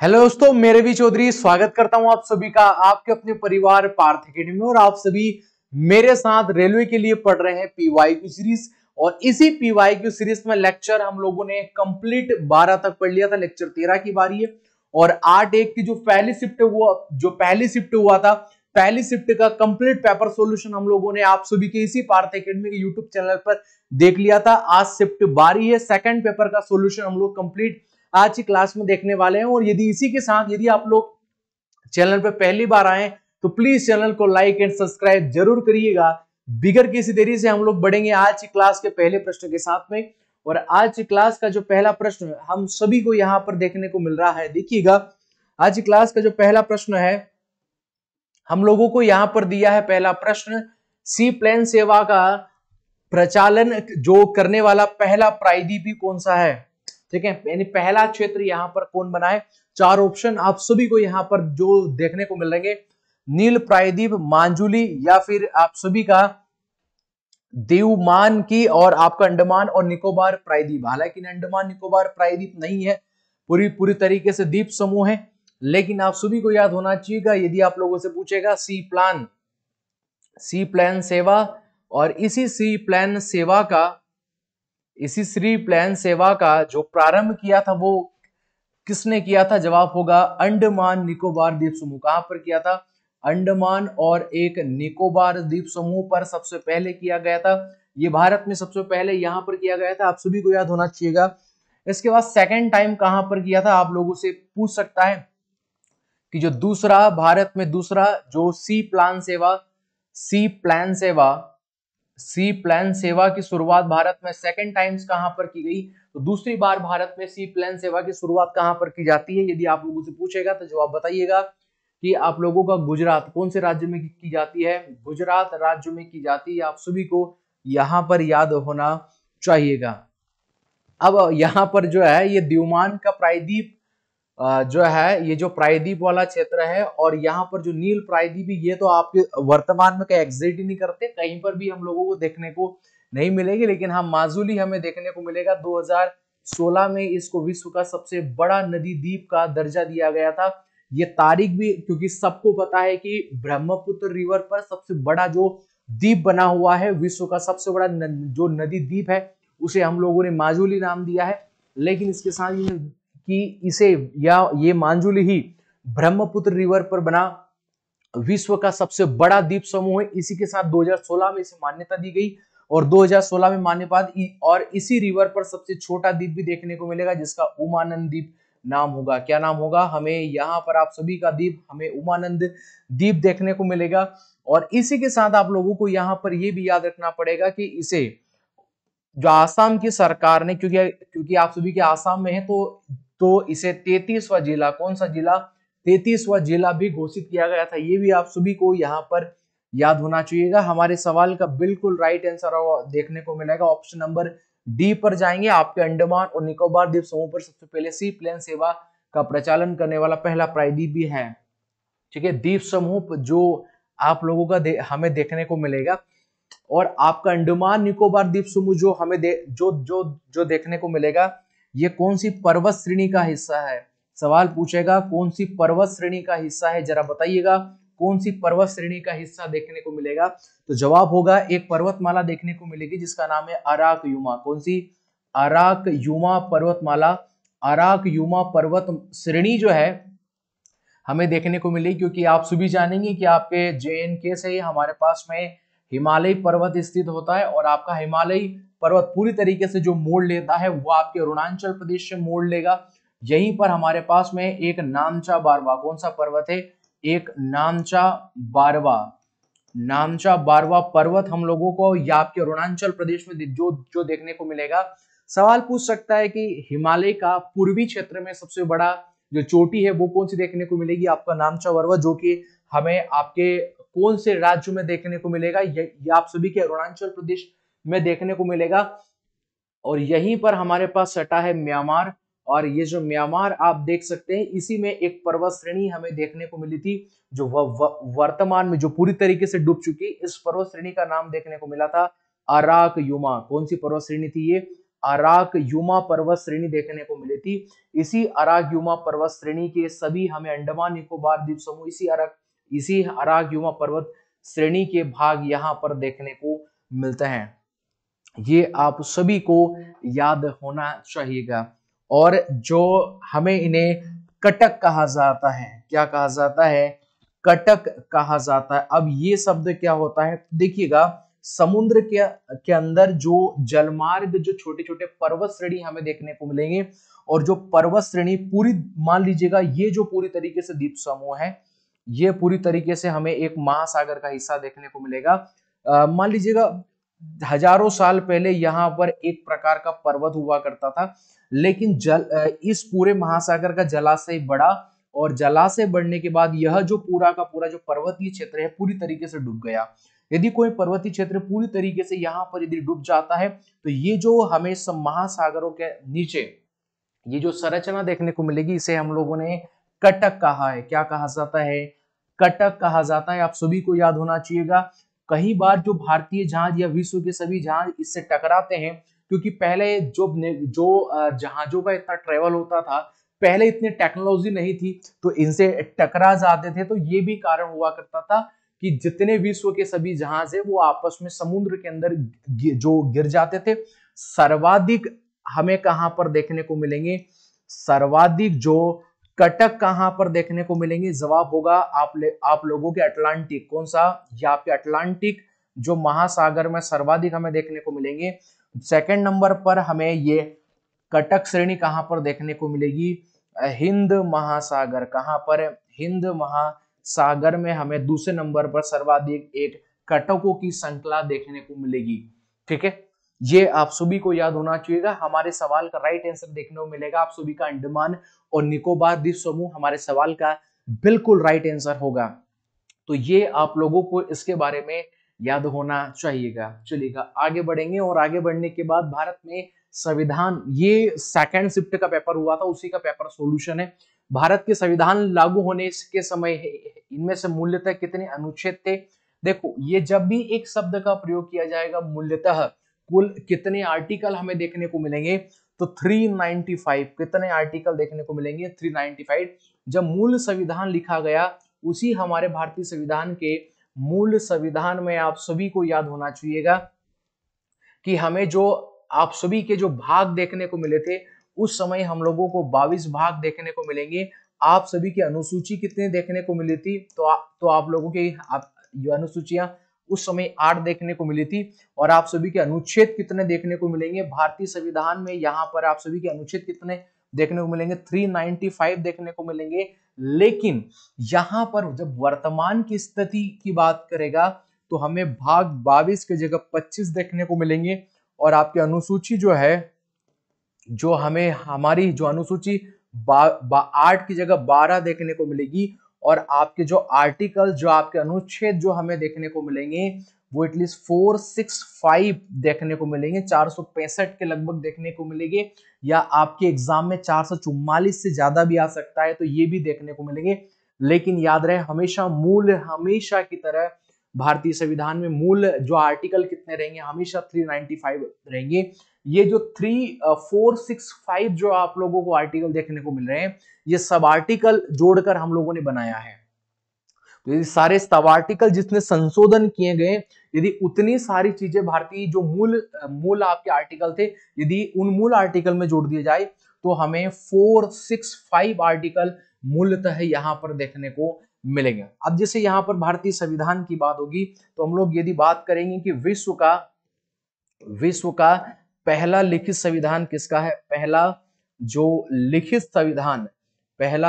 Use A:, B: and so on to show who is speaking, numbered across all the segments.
A: Hello दोस्तों, मेरे भी चौधरी स्वागत करता हूं आप सभी का आपके अपने परिवार पार्थ अकेडमी में। और आप सभी मेरे साथ रेलवे के लिए पढ़ रहे हैं पीवाईक्यू सीरीज। और इसी पीवाईक्यू सीरीज में लेक्चर हम लोगों ने कंप्लीट 12 तक पढ़ लिया था। लेक्चर 13 की बारी है और 8-1 की जो पहली शिफ्ट हुआ था, पहली शिफ्ट का कंप्लीट पेपर सॉल्यूशन हम लोगों ने आप सभी के इसी पार्थ अकेडमी के यूट्यूब चैनल पर देख लिया था। आज शिफ्ट बारी है, सेकंड पेपर का सॉल्यूशन हम लोग कंप्लीट आज की क्लास में देखने वाले हैं। और यदि इसी के साथ यदि आप लोग चैनल पर पहली बार आए तो प्लीज चैनल को लाइक एंड सब्सक्राइब जरूर करिएगा। बिगर किसी देरी से हम लोग बढ़ेंगे आज की क्लास के पहले प्रश्न के साथ में। और आज की क्लास का जो पहला प्रश्न हम सभी को यहां पर देखने को मिल रहा है, देखिएगा। आज की क्लास का जो पहला प्रश्न है हम लोगों को यहां पर दिया है। पहला प्रश्न, सी प्लेन सेवा का प्रचालन जो करने वाला पहला प्रायद्वीपी कौन सा है? ठीक है, यानी पहला क्षेत्र यहां पर कौन बना है? चार ऑप्शन आप सभी को यहां पर जो देखने को मिलेंगे, नील प्रायद्वीप, मांजुली, या फिर आप सभी का दीवमान की और आपका अंडमान और निकोबार प्रायद्वीप। हालांकि अंडमान निकोबार प्रायद्वीप नहीं है, पूरी तरीके से द्वीप समूह है। लेकिन आप सभी को याद होना चाहिएगा, यदि आप लोगों से पूछेगा सी प्लान सेवा, और इसी सी प्लान सेवा का जो प्रारंभ किया था वो किसने किया था? जवाब होगा अंडमान निकोबार द्वीप समूह। कहां पर किया था? अंडमान और एक निकोबार द्वीप समूह पर सबसे पहले किया गया था। ये भारत में सबसे पहले यहां पर किया गया था, आप सभी को याद होना चाहिएगा। इसके बाद सेकंड टाइम कहां पर किया था? आप लोगों से पूछ सकता है कि जो दूसरा भारत में दूसरा जो सी प्लान सेवा की शुरुआत भारत में सेकंड टाइम्स कहां पर की गई? तो दूसरी बार भारत में सी प्लान सेवा की शुरुआत कहां पर की जाती है? यदि आप लोगों से पूछेगा तो जवाब बताइएगा कि आप लोगों का गुजरात। कौन से राज्य में की जाती है? गुजरात राज्य में की जाती है। आप सभी को यहां पर याद होना चाहिएगा। अब यहां पर जो है ये दीवमान का प्रायद्वीप जो है, ये जो प्रायद्वीप वाला क्षेत्र है, और यहाँ पर जो नील प्रायद्वीप, ये तो आपके वर्तमान में कहीं एग्जिस्ट ही नहीं करते, कहीं पर भी हम लोगों को देखने को नहीं मिलेगी। लेकिन हाँ, माजुली हमें देखने को मिलेगा। 2016 में इसको विश्व का सबसे बड़ा नदी द्वीप का दर्जा दिया गया था। ये तारीख भी, क्योंकि सबको पता है कि ब्रह्मपुत्र रिवर पर सबसे बड़ा जो द्वीप बना हुआ है, विश्व का सबसे बड़ा जो नदी द्वीप है, उसे हम लोगों ने माजुली नाम दिया है। लेकिन इसके साथ कि इसे या ये मांजुली ही ब्रह्मपुत्र रिवर पर बना विश्व का सबसे बड़ा द्वीप समूह है। इसी के साथ 2016 में इसे मान्यता दी गई, और 2016 में मान्यता, और इसी रिवर पर सबसे छोटा द्वीप भी देखने को मिलेगा जिसका उमानंद द्वीप नाम होगा। क्या नाम होगा? हमें यहाँ पर आप सभी का द्वीप, हमें उमानंद द्वीप देखने को मिलेगा। और इसी के साथ आप लोगों को यहाँ पर यह भी याद रखना पड़ेगा कि इसे जो आसाम की सरकार ने, क्योंकि आप सभी के आसाम में है, तो इसे 33वां जिला, कौन सा जिला? 33वां जिला भी घोषित किया गया था। ये भी आप सभी को यहाँ पर याद होना चाहिएगा। हमारे सवाल का बिल्कुल राइट आंसर देखने को मिलेगा ऑप्शन नंबर डी पर जाएंगे। आपके अंडमान और निकोबार द्वीप समूह पर सबसे पहले सी प्लेन सेवा का प्रचालन करने वाला पहला प्रायद्वीप भी है। ठीक है, द्वीप समूह जो आप लोगों का हमें देखने को मिलेगा। और आपका अंडमान निकोबार द्वीप समूह जो हमें जो देखने को मिलेगा, ये कौन सी पर्वत श्रेणी का हिस्सा है? सवाल पूछेगा कौन सी पर्वत श्रेणी का हिस्सा है, जरा बताइएगा कौन सी पर्वत श्रेणी का हिस्सा देखने को मिलेगा? तो जवाब होगा एक पर्वतमाला देखने को मिलेगी जिसका नाम है अराकयुमा। कौन सी? अराकयुमा पर्वतमाला। अराकयुमा पर्वत श्रेणी जो है हमें देखने को मिलेगी, क्योंकि आप सभी जानेंगे कि आपके JNK से हमारे पास में हिमालय पर्वत स्थित होता है, और आपका हिमालय पर्वत पूरी तरीके से जो मोड़ लेता है वो आपके अरुणाचल प्रदेश से मोड़ लेगा। यहीं पर हमारे पास में एक नामचा बारवा, कौन सा पर्वत है? एक नामचा बारवा पर्वत हम लोगों को या आपके अरुणाचल प्रदेश में जो देखने को मिलेगा। सवाल पूछ सकता है कि हिमालय का पूर्वी क्षेत्र में सबसे बड़ा जो चोटी है वो कौन सी देखने को मिलेगी? आपका नामचा बारवा, जो कि हमें आपके कौन से राज्य में देखने को मिलेगा? ये आप सभी के अरुणाचल प्रदेश में देखने को मिलेगा। और यहीं पर हमारे पास सटा है म्यांमार, और ये जो म्यांमार आप देख सकते हैं, इसी में एक पर्वत श्रेणी हमें देखने को मिली थी जो वर्तमान में जो पूरी तरीके से डूब चुकी। इस पर्वत श्रेणी का नाम देखने को मिला था अराकयुमा। कौन सी पर्वत श्रेणी थी ये? अराक युमा पर्वत श्रेणी देखने को मिली थी। इसी अराक युमा पर्वत श्रेणी के सभी हमें अंडमान निकोबार द्वीप समूह इसी अराक युमा पर्वत श्रेणी के भाग यहाँ पर देखने को मिलते हैं। ये आप सभी को याद होना चाहिएगा। और जो हमें इन्हें कटक कहा जाता है, क्या कहा जाता है? कटक कहा जाता है। अब ये शब्द क्या होता है देखिएगा, समुद्र के अंदर जो जलमार्ग, जो छोटे छोटे पर्वत श्रेणी हमें देखने को मिलेंगे, और जो पर्वत श्रेणी पूरी, मान लीजिएगा ये जो पूरी तरीके से द्वीप समूह है, ये पूरी तरीके से हमें एक महासागर का हिस्सा देखने को मिलेगा। मान लीजिएगा हजारों साल पहले यहाँ पर एक प्रकार का पर्वत हुआ करता था, लेकिन इस पूरे महासागर का जलाशय बढ़ा, और जलाशय बढ़ने के बाद यह जो पूरा का पूरा जो पर्वतीय क्षेत्र है पूरी तरीके से डूब गया। यदि कोई पर्वतीय क्षेत्र पूरी तरीके से यहाँ पर यदि डूब जाता है, तो ये जो हमें सब महासागरों के नीचे ये जो संरचना देखने को मिलेगी, इसे हम लोगों ने कटक कहा है। क्या कहा जाता है? कटक कहा जाता है। आप सभी को याद होना चाहिएगा। कई बार जो भारतीय जहाज या विश्व के सभी जहाज इससे टकराते हैं, क्योंकि पहले जो जहाजों का इतना ट्रेवल होता था, पहले इतनी टेक्नोलॉजी नहीं थी, तो इनसे टकरा जाते थे। तो ये भी कारण हुआ करता था कि जितने विश्व के सभी जहाज है वो आपस में समुद्र के अंदर जो गिर जाते थे। सर्वाधिक हमें कहां पर देखने को मिलेंगे? सर्वाधिक जो कटक कहां पर देखने को मिलेंगे? जवाब होगा आप लोगों के अटलांटिक। कौन सा? यहाँ पे अटलांटिक जो महासागर में सर्वाधिक हमें देखने को मिलेंगे। सेकंड नंबर पर हमें ये कटक श्रेणी कहां पर देखने को मिलेगी? हिंद महासागर। कहां पर? हिंद महासागर में हमें दूसरे नंबर पर सर्वाधिक एक कटकों की श्रृंखला देखने को मिलेगी। ठीक है, ये आप सभी को याद होना चाहिएगा। हमारे सवाल का राइट आंसर देखने को मिलेगा आप सभी का अंडमान और निकोबार द्वीप समूह हमारे सवाल का बिल्कुल राइट आंसर होगा। तो ये आप लोगों को इसके बारे में याद होना चाहिएगा। चलिएगा आगे बढ़ेंगे, और आगे बढ़ने के बाद भारत में संविधान, ये सेकंड शिफ्ट का पेपर हुआ था, उसी का पेपर सॉल्यूशन है। भारत के संविधान लागू होने के समय इनमें से मूल्यतः कितने अनुच्छेद थे? देखो, ये जब भी एक शब्द का प्रयोग किया जाएगा मूल्यतः, कुल कितने आर्टिकल हमें देखने को मिलेंगे? तो 395। कितने आर्टिकल देखने को मिलेंगे? 395। जब मूल संविधान लिखा गया, उसी हमारे भारतीय संविधान के मूल संविधान में आप सभी को याद होना चाहिएगा कि हमें जो आप सभी के जो भाग देखने को मिले थे, उस समय हम लोगों को 22 भाग देखने को मिलेंगे। आप सभी की अनुसूची कितने देखने को मिली थी? तो आप लोगों की जो अनुसूचियां उस समय 8 देखने को मिली थी। और आप सभी के अनुच्छेद कितने देखने को मिलेंगे भारतीय संविधान में? यहाँ पर आप सभी के अनुच्छेद कितने देखने को मिलेंगे? 395 देखने को मिलेंगे। लेकिन यहाँ पर जब वर्तमान की स्थिति की बात करेगा, तो हमें भाग 22 की जगह 25 देखने को मिलेंगे। और आपकी अनुसूची जो है, जो हमें हमारी जो अनुसूची 8 की जगह 12 देखने को मिलेगी। और आपके जो आर्टिकल, जो आपके अनुच्छेद जो हमें देखने को मिलेंगे, वो एटलीस्ट 465 देखने को मिलेंगे, 465 के लगभग देखने को मिलेंगे, या आपके एग्जाम में 444 से ज्यादा भी आ सकता है, तो ये भी देखने को मिलेंगे। लेकिन याद रहे, हमेशा की तरह भारतीय संविधान में मूल जो आर्टिकल कितने रहेंगे? हमेशा 395 रहेंगे। ये जो 465 जो आप लोगों को आर्टिकल देखने को मिल रहे हैं, ये सब आर्टिकल जोड़कर हम लोगों ने बनाया है। तो ये सारे सब आर्टिकल जितने संशोधन किए गए, यदि उतनी सारी चीजें भारतीय जो मूल आपके आर्टिकल थे, यदि उन मूल आर्टिकल में जोड़ दिए जाए, तो हमें 465 आर्टिकल मूलतः यहाँ पर देखने को मिलेंगे। अब जैसे यहाँ पर भारतीय संविधान की बात होगी, तो हम लोग यदि बात करेंगे कि विश्व का पहला लिखित संविधान किसका है? पहला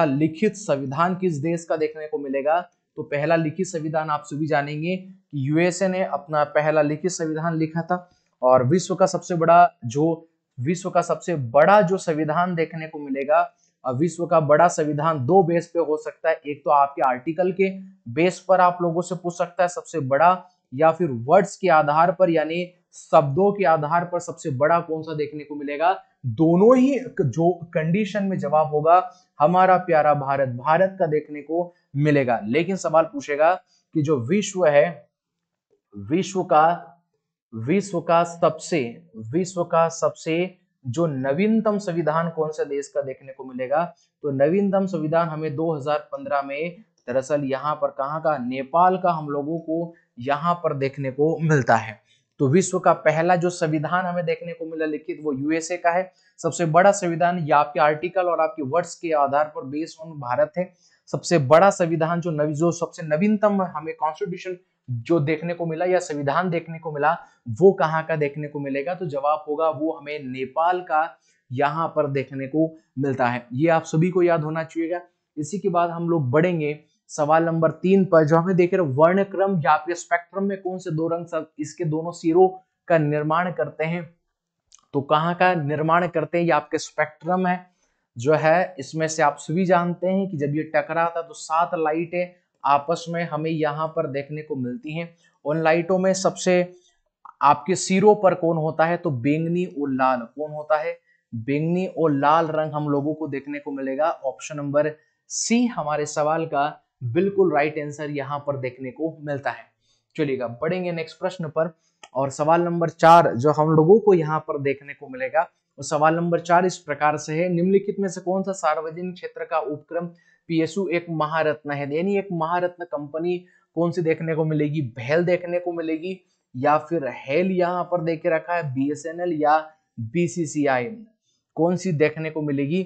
A: लिखित संविधान किस देश का देखने को मिलेगा? तो पहला लिखित संविधान आप सभी जानेंगे कि यूएसए ने अपना पहला लिखित संविधान लिखा था। और विश्व का सबसे बड़ा जो संविधान देखने को मिलेगा, विश्व का बड़ा संविधान 2 बेस पे हो सकता है। एक तो आपके आर्टिकल के बेस पर आप लोगों से पूछ सकता है सबसे बड़ा, या फिर वर्ड्स के आधार पर, यानी शब्दों के आधार पर सबसे बड़ा कौन सा देखने को मिलेगा। दोनों ही जो कंडीशन में जवाब होगा हमारा प्यारा भारत का देखने को मिलेगा। लेकिन सवाल पूछेगा कि जो विश्व है, विश्व का सबसे जो नवीनतम संविधान कौन से देश का देखने को मिलेगा, तो नवीनतम संविधान हमें 2015 में दरअसल यहाँ पर कहाँ का, नेपाल का हम लोगों को यहाँ पर देखने को मिलता है। तो विश्व का पहला जो संविधान हमें देखने को मिला लिखित वो यूएसए का है। सबसे बड़ा संविधान, ये आपके आर्टिकल और आपके वर्ड्स के आधार पर बेस्ड ऑन भारत है। सबसे बड़ा संविधान जो सबसे नवीनतम हमें कॉन्स्टिट्यूशन जो देखने को मिला या संविधान देखने को मिला वो कहाँ का देखने को मिलेगा, तो जवाब होगा वो हमें नेपाल का यहाँ पर देखने को मिलता है। ये आप सभी को याद होना चाहिएगा। इसी के बाद हम लोग बढ़ेंगे सवाल नंबर 3 पर, जो हमें देख रहे वर्णक्रम या आपके स्पेक्ट्रम में कौन से दो रंग सब इसके दोनों सिरों का निर्माण करते हैं, तो कहाँ का निर्माण करते हैं, ये आपके स्पेक्ट्रम है जो है। इसमें से आप सभी जानते हैं कि जब ये टकराता तो 7 लाइटें आपस में हमें यहाँ पर देखने को मिलती हैं। उन लाइटों में सबसे आपके सिरों पर कौन होता है, तो बैंगनी और लाल। कौन होता है, बैंगनी और लाल रंग हम लोगों को देखने को मिलेगा। ऑप्शन नंबर सी हमारे सवाल का बिल्कुल राइट आंसर यहाँ पर देखने को मिलता है। चलिएगा बढ़ेंगे नेक्स्ट प्रश्न पर, और सवाल नंबर 4 जो हम लोगों को यहाँ पर देखने को मिलेगा, वो सवाल नंबर 4 इस प्रकार से है, निम्नलिखित में से कौन सा सार्वजनिक क्षेत्र का उपक्रम पीएसयू एक महारत्न है, यानी एक महारत्न कंपनी कौन सी देखने को मिलेगी, भेल देखने को मिलेगी या फिर हेल यहाँ पर देके रखा है, बीएसएनएल या बीसीसीआई, कौन सी देखने को मिलेगी,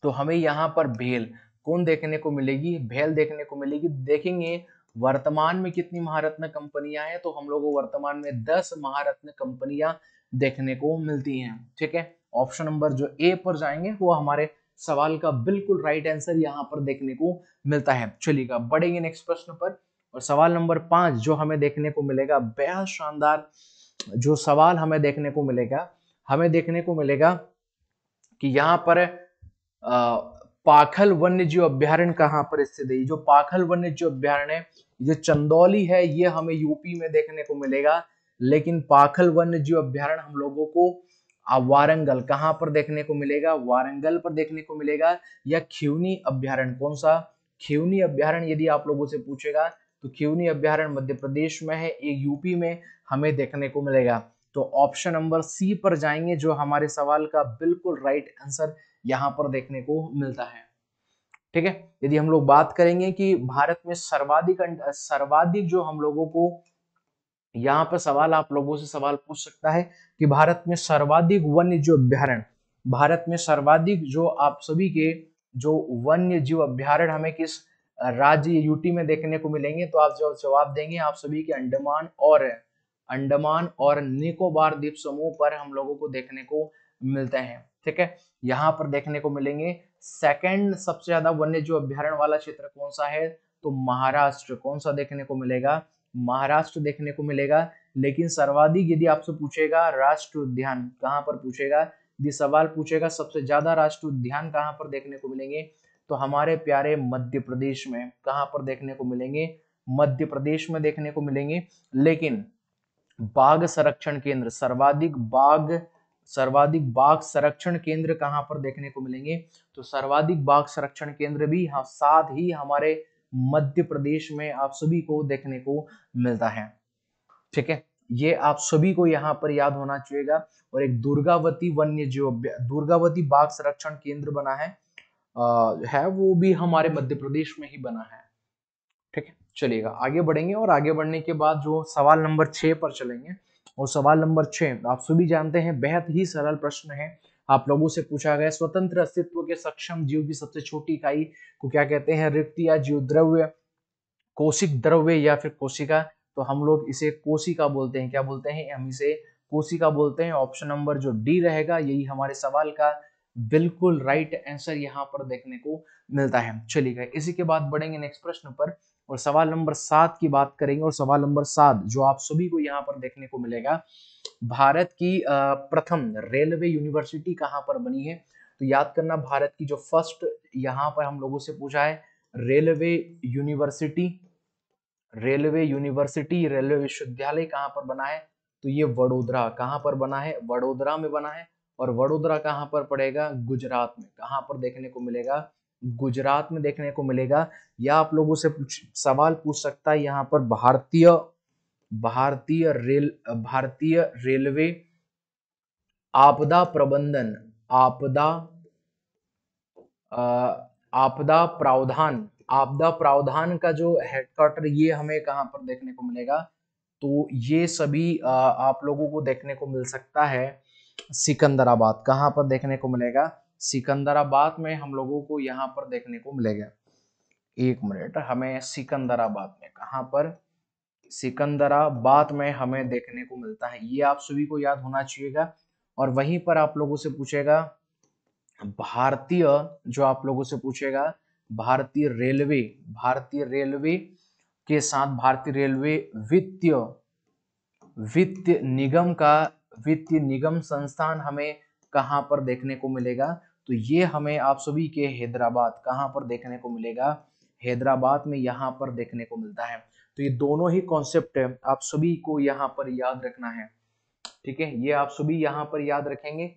A: तो हमें यहाँ पर भेल कौन देखने को मिलेगी, भेल देखने को मिलेगी। देखेंगे वर्तमान में कितनी महारत्न कंपनियां हैं, तो हम लोगों को वर्तमान में 10 महारत्न कंपनियां देखने को मिलती हैं। ठीक है, ऑप्शन नंबर जो ए पर जाएंगे वो हमारे सवाल का बिल्कुल राइट आंसर यहाँ पर देखने को मिलता है। चलिएगा बढ़ेंगे नेक्स्ट प्रश्न पर, और सवाल नंबर 5 जो हमें देखने को मिलेगा, बेहद शानदार जो सवाल हमें देखने को मिलेगा कि यहाँ पर पाखल वन्य जीव अभ्यारण्य कहाँ पर स्थित है। जो पाखल वन्य जीव अभ्यारण्य है, ये चंदौली है, ये हमें यूपी में देखने को मिलेगा। लेकिन पाखल वन्य जीव अभ्यारण्य हम लोगों को वारंगल कहाँ पर देखने को मिलेगा, वारंगल पर देखने को मिलेगा। या खिवनी अभ्यारण्य, कौन सा, खिवनी अभ्यारण्य यदि आप लोगों से पूछेगा तो खिवनी अभ्यारण्य मध्य प्रदेश में है, एक यूपी में हमें देखने को मिलेगा। तो ऑप्शन नंबर सी पर जाएंगे जो हमारे सवाल का बिल्कुल राइट आंसर यहाँ पर देखने को मिलता है। ठीक है, यदि हम लोग बात करेंगे कि भारत में सर्वाधिक जो हम लोगों को यहाँ पर सवाल आप लोगों से सवाल पूछ सकता है कि भारत में सर्वाधिक वन्य जीव अभ्यारण्य, भारत में सर्वाधिक जो आप सभी के जो वन्य जीव अभ्यारण्य हमें किस राज्य यूटी में देखने को मिलेंगे, तो आप जवाब देंगे आप सभी के अंडमान और निकोबार द्वीप समूह पर हम लोगों को देखने को मिलते हैं। ठीक है, यहाँ पर देखने को मिलेंगे। सेकंड सबसे ज्यादा वन्य जीव अभ्यारण्य वाला क्षेत्र कौन सा है, तो महाराष्ट्र, कौन सा देखने को मिलेगा, महाराष्ट्र देखने को मिलेगा। लेकिन सर्वाधिक यदि आपसे पूछेगा राष्ट्रीय उद्यान कहाँ पर पूछेगा, यदि सवाल पूछेगा सबसे ज्यादा राष्ट्रीय उद्यान कहाँ पर देखने को मिलेंगे, तो हमारे प्यारे मध्य प्रदेश में कहाँ पर देखने को मिलेंगे, मध्य प्रदेश में देखने को मिलेंगे। लेकिन बाघ संरक्षण केंद्र, सर्वाधिक बाघ संरक्षण केंद्र कहां पर देखने को मिलेंगे, तो सर्वाधिक बाघ संरक्षण केंद्र भी साथ ही हमारे मध्य प्रदेश में आप सभी को देखने को मिलता है। ठीक है, ये आप सभी को यहाँ पर याद होना चाहिएगा। और एक दुर्गावती दुर्गावती बाघ संरक्षण केंद्र बना है वो भी हमारे मध्य प्रदेश में ही बना है। ठीक है, चलिएगा आगे बढ़ेंगे, और आगे बढ़ने के बाद जो सवाल नंबर 6 पर चलेंगे, और सवाल नंबर 6 आप सभी जानते हैं बेहद ही सरल प्रश्न है। आप लोगों से पूछा गया स्वतंत्र अस्तित्व के सक्षम जीव की सबसे छोटी इकाई को क्या कहते हैं, रिक्त या जीव द्रव्य, कोशिक द्रव्य या फिर कोशिका, तो हम लोग इसे कोशिका बोलते हैं। क्या बोलते हैं, हम इसे कोशिका बोलते हैं। ऑप्शन नंबर जो डी रहेगा यही हमारे सवाल का बिल्कुल राइट आंसर यहाँ पर देखने को मिलता है। चलिए इसी के बाद बढ़ेंगे नेक्स्ट प्रश्न पर, और सवाल नंबर 7 की बात करेंगे। और सवाल नंबर 7 जो आप सभी को यहाँ पर देखने को मिलेगा, भारत की प्रथम रेलवे यूनिवर्सिटी कहाँ पर बनी है, तो याद करना भारत की जो फर्स्ट यहाँ पर हम लोगों से पूछा है रेलवे रेलवे विश्वविद्यालय कहाँ पर बना है, तो ये वडोदरा, कहाँ पर बना है, वडोदरा में बना है। और वडोदरा कहाँ पर पड़ेगा, गुजरात में। कहाँ पर देखने को मिलेगा, गुजरात में देखने को मिलेगा। या आप लोगों से सवाल पूछ सकता है यहाँ पर भारतीय रेलवे आपदा प्रबंधन, आपदा आपदा प्रावधान, आपदा प्रावधान का जो हेडक्वार्टर ये हमें कहाँ पर देखने को मिलेगा, तो ये सभी आप लोगों को देखने को मिल सकता है सिकंदराबाद। कहाँ पर देखने को मिलेगा? सिकंदराबाद में हम लोगों को यहाँ पर देखने को मिलेगा। एक मिनट, हमें सिकंदराबाद में कहाँ पर? सिकंदराबाद में हमें देखने को मिलता है, ये आप सभी को याद होना चाहिएगा। और वहीं पर आप लोगों से पूछेगा भारतीय, जो आप लोगों से पूछेगा भारतीय रेलवे, भारतीय रेलवे के साथ भारतीय रेलवे वित्तीय वित्त निगम का वित्तीय निगम संस्थान हमें कहां पर देखने को मिलेगा? तो ये हमें आप सभी के हैदराबाद, कहां पर देखने को मिलेगा? हैदराबाद में यहाँ पर देखने को मिलता है। तो ये दोनों ही कॉन्सेप्ट है, आप सभी को यहाँ पर याद रखना है। ठीक है, ये आप सभी यहाँ पर याद रखेंगे।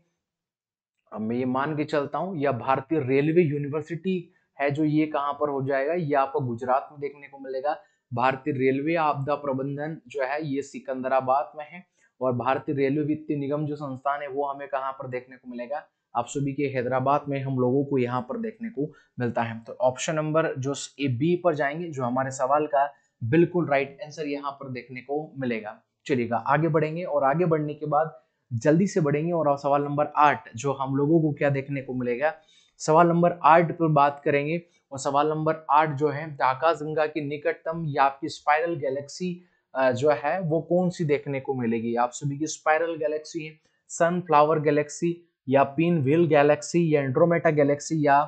A: अब मैं ये मान के चलता हूँ, या भारतीय रेलवे यूनिवर्सिटी है जो ये कहाँ पर हो जाएगा, ये आपको गुजरात में देखने को मिलेगा। भारतीय रेलवे आपदा प्रबंधन जो है ये सिकंदराबाद में है, और भारतीय रेलवे वित्तीय निगम जो संस्थान है वो हमें कहाँ पर देखने को मिलेगा? आप सभी के हैदराबाद में हम लोगों को यहाँ पर देखने को मिलता है। तो ऑप्शन नंबर जो ए बी पर जाएंगे, जो हमारे सवाल का बिल्कुल राइट आंसर यहाँ पर देखने को मिलेगा। चलिएगा आगे बढ़ेंगे, और आगे बढ़ने के बाद जल्दी से बढ़ेंगे और सवाल नंबर 8 जो हम लोगों को क्या देखने को मिलेगा, सवाल नंबर 8 पर बात करेंगे। और सवाल नंबर 8 जो है, आकाशगंगा की निकटतम या आपकी स्पाइरल गैलेक्सी जो है वो कौन सी देखने को मिलेगी? आप सभी की स्पाइरल गैलेक्सी है, सनफ्लावर गैलेक्सी, या पिन व्हील गैलेक्सी, या एंड्रोमेटा गैलेक्सी, या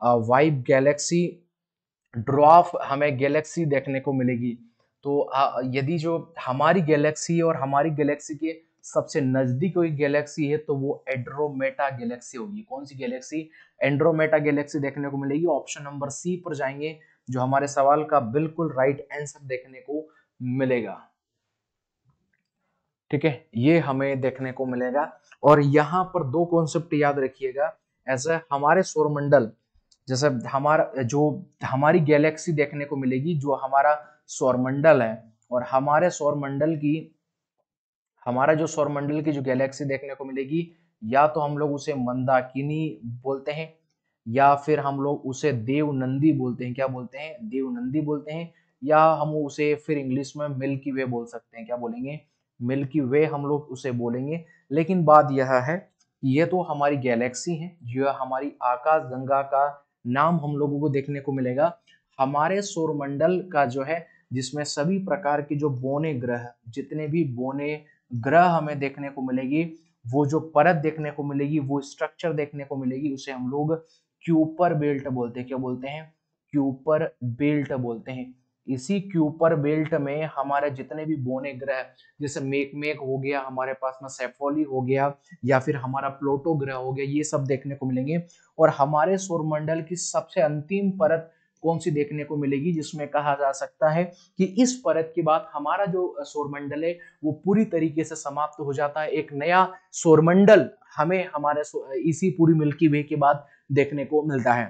A: वाइब गैलेक्सी, ड्वार्फ हमें गैलेक्सी देखने को मिलेगी। तो यदि जो हमारी गैलेक्सी और हमारी गैलेक्सी के सबसे नजदीक कोई गैलेक्सी है तो वो एंड्रोमेटा गैलेक्सी होगी। कौन सी गैलेक्सी? एंड्रोमेटा गैलेक्सी देखने को मिलेगी। ऑप्शन नंबर सी पर जाएंगे, जो हमारे सवाल का बिल्कुल राइट आंसर देखने को मिलेगा। ठीक है, ये हमें देखने को मिलेगा। और यहाँ पर दो कॉन्सेप्ट याद रखिएगा, ऐसा हमारे सौरमंडल, जैसे हमारा जो हमारी गैलेक्सी देखने को मिलेगी, जो हमारा सौरमंडल है, और हमारा जो सौरमंडल की जो गैलेक्सी देखने को मिलेगी, या तो हम लोग उसे मंदाकिनी बोलते हैं, या फिर हम लोग उसे देवनंदी बोलते हैं। क्या बोलते हैं? देवनंदी बोलते हैं। या हम उसे फिर इंग्लिश में मिल्की वे बोल सकते हैं। क्या बोलेंगे? मिल्की वे हम लोग उसे बोलेंगे। लेकिन बात यह है, ये तो हमारी गैलेक्सी है, यह हमारी आकाश गंगा का नाम हम लोगों को देखने को मिलेगा। हमारे सौरमंडल का जो है, जिसमें सभी प्रकार की जो बोने ग्रह, जितने भी बोने ग्रह हमें देखने को मिलेगी, वो जो परत देखने को मिलेगी, वो स्ट्रक्चर देखने को मिलेगी, उसे हम लोग क्यूपर बेल्ट बोलते हैं। क्या बोलते हैं? क्यूपर बेल्ट बोलते हैं। इसी क्यूपर बेल्ट में हमारे जितने भी बोने ग्रह, जैसे मेक हो गया, हमारे पास में सेफोली हो गया, या फिर हमारा प्लूटो ग्रह हो गया, ये सब देखने को मिलेंगे। और हमारे सौरमंडल की सबसे अंतिम परत कौन सी देखने को मिलेगी, जिसमें कहा जा सकता है कि इस परत के बाद हमारा जो सौरमंडल है वो पूरी तरीके से समाप्त हो जाता है। एक नया सौरमंडल हमें हमारे इसी पूरी मिल्की वे के बाद देखने को मिलता है।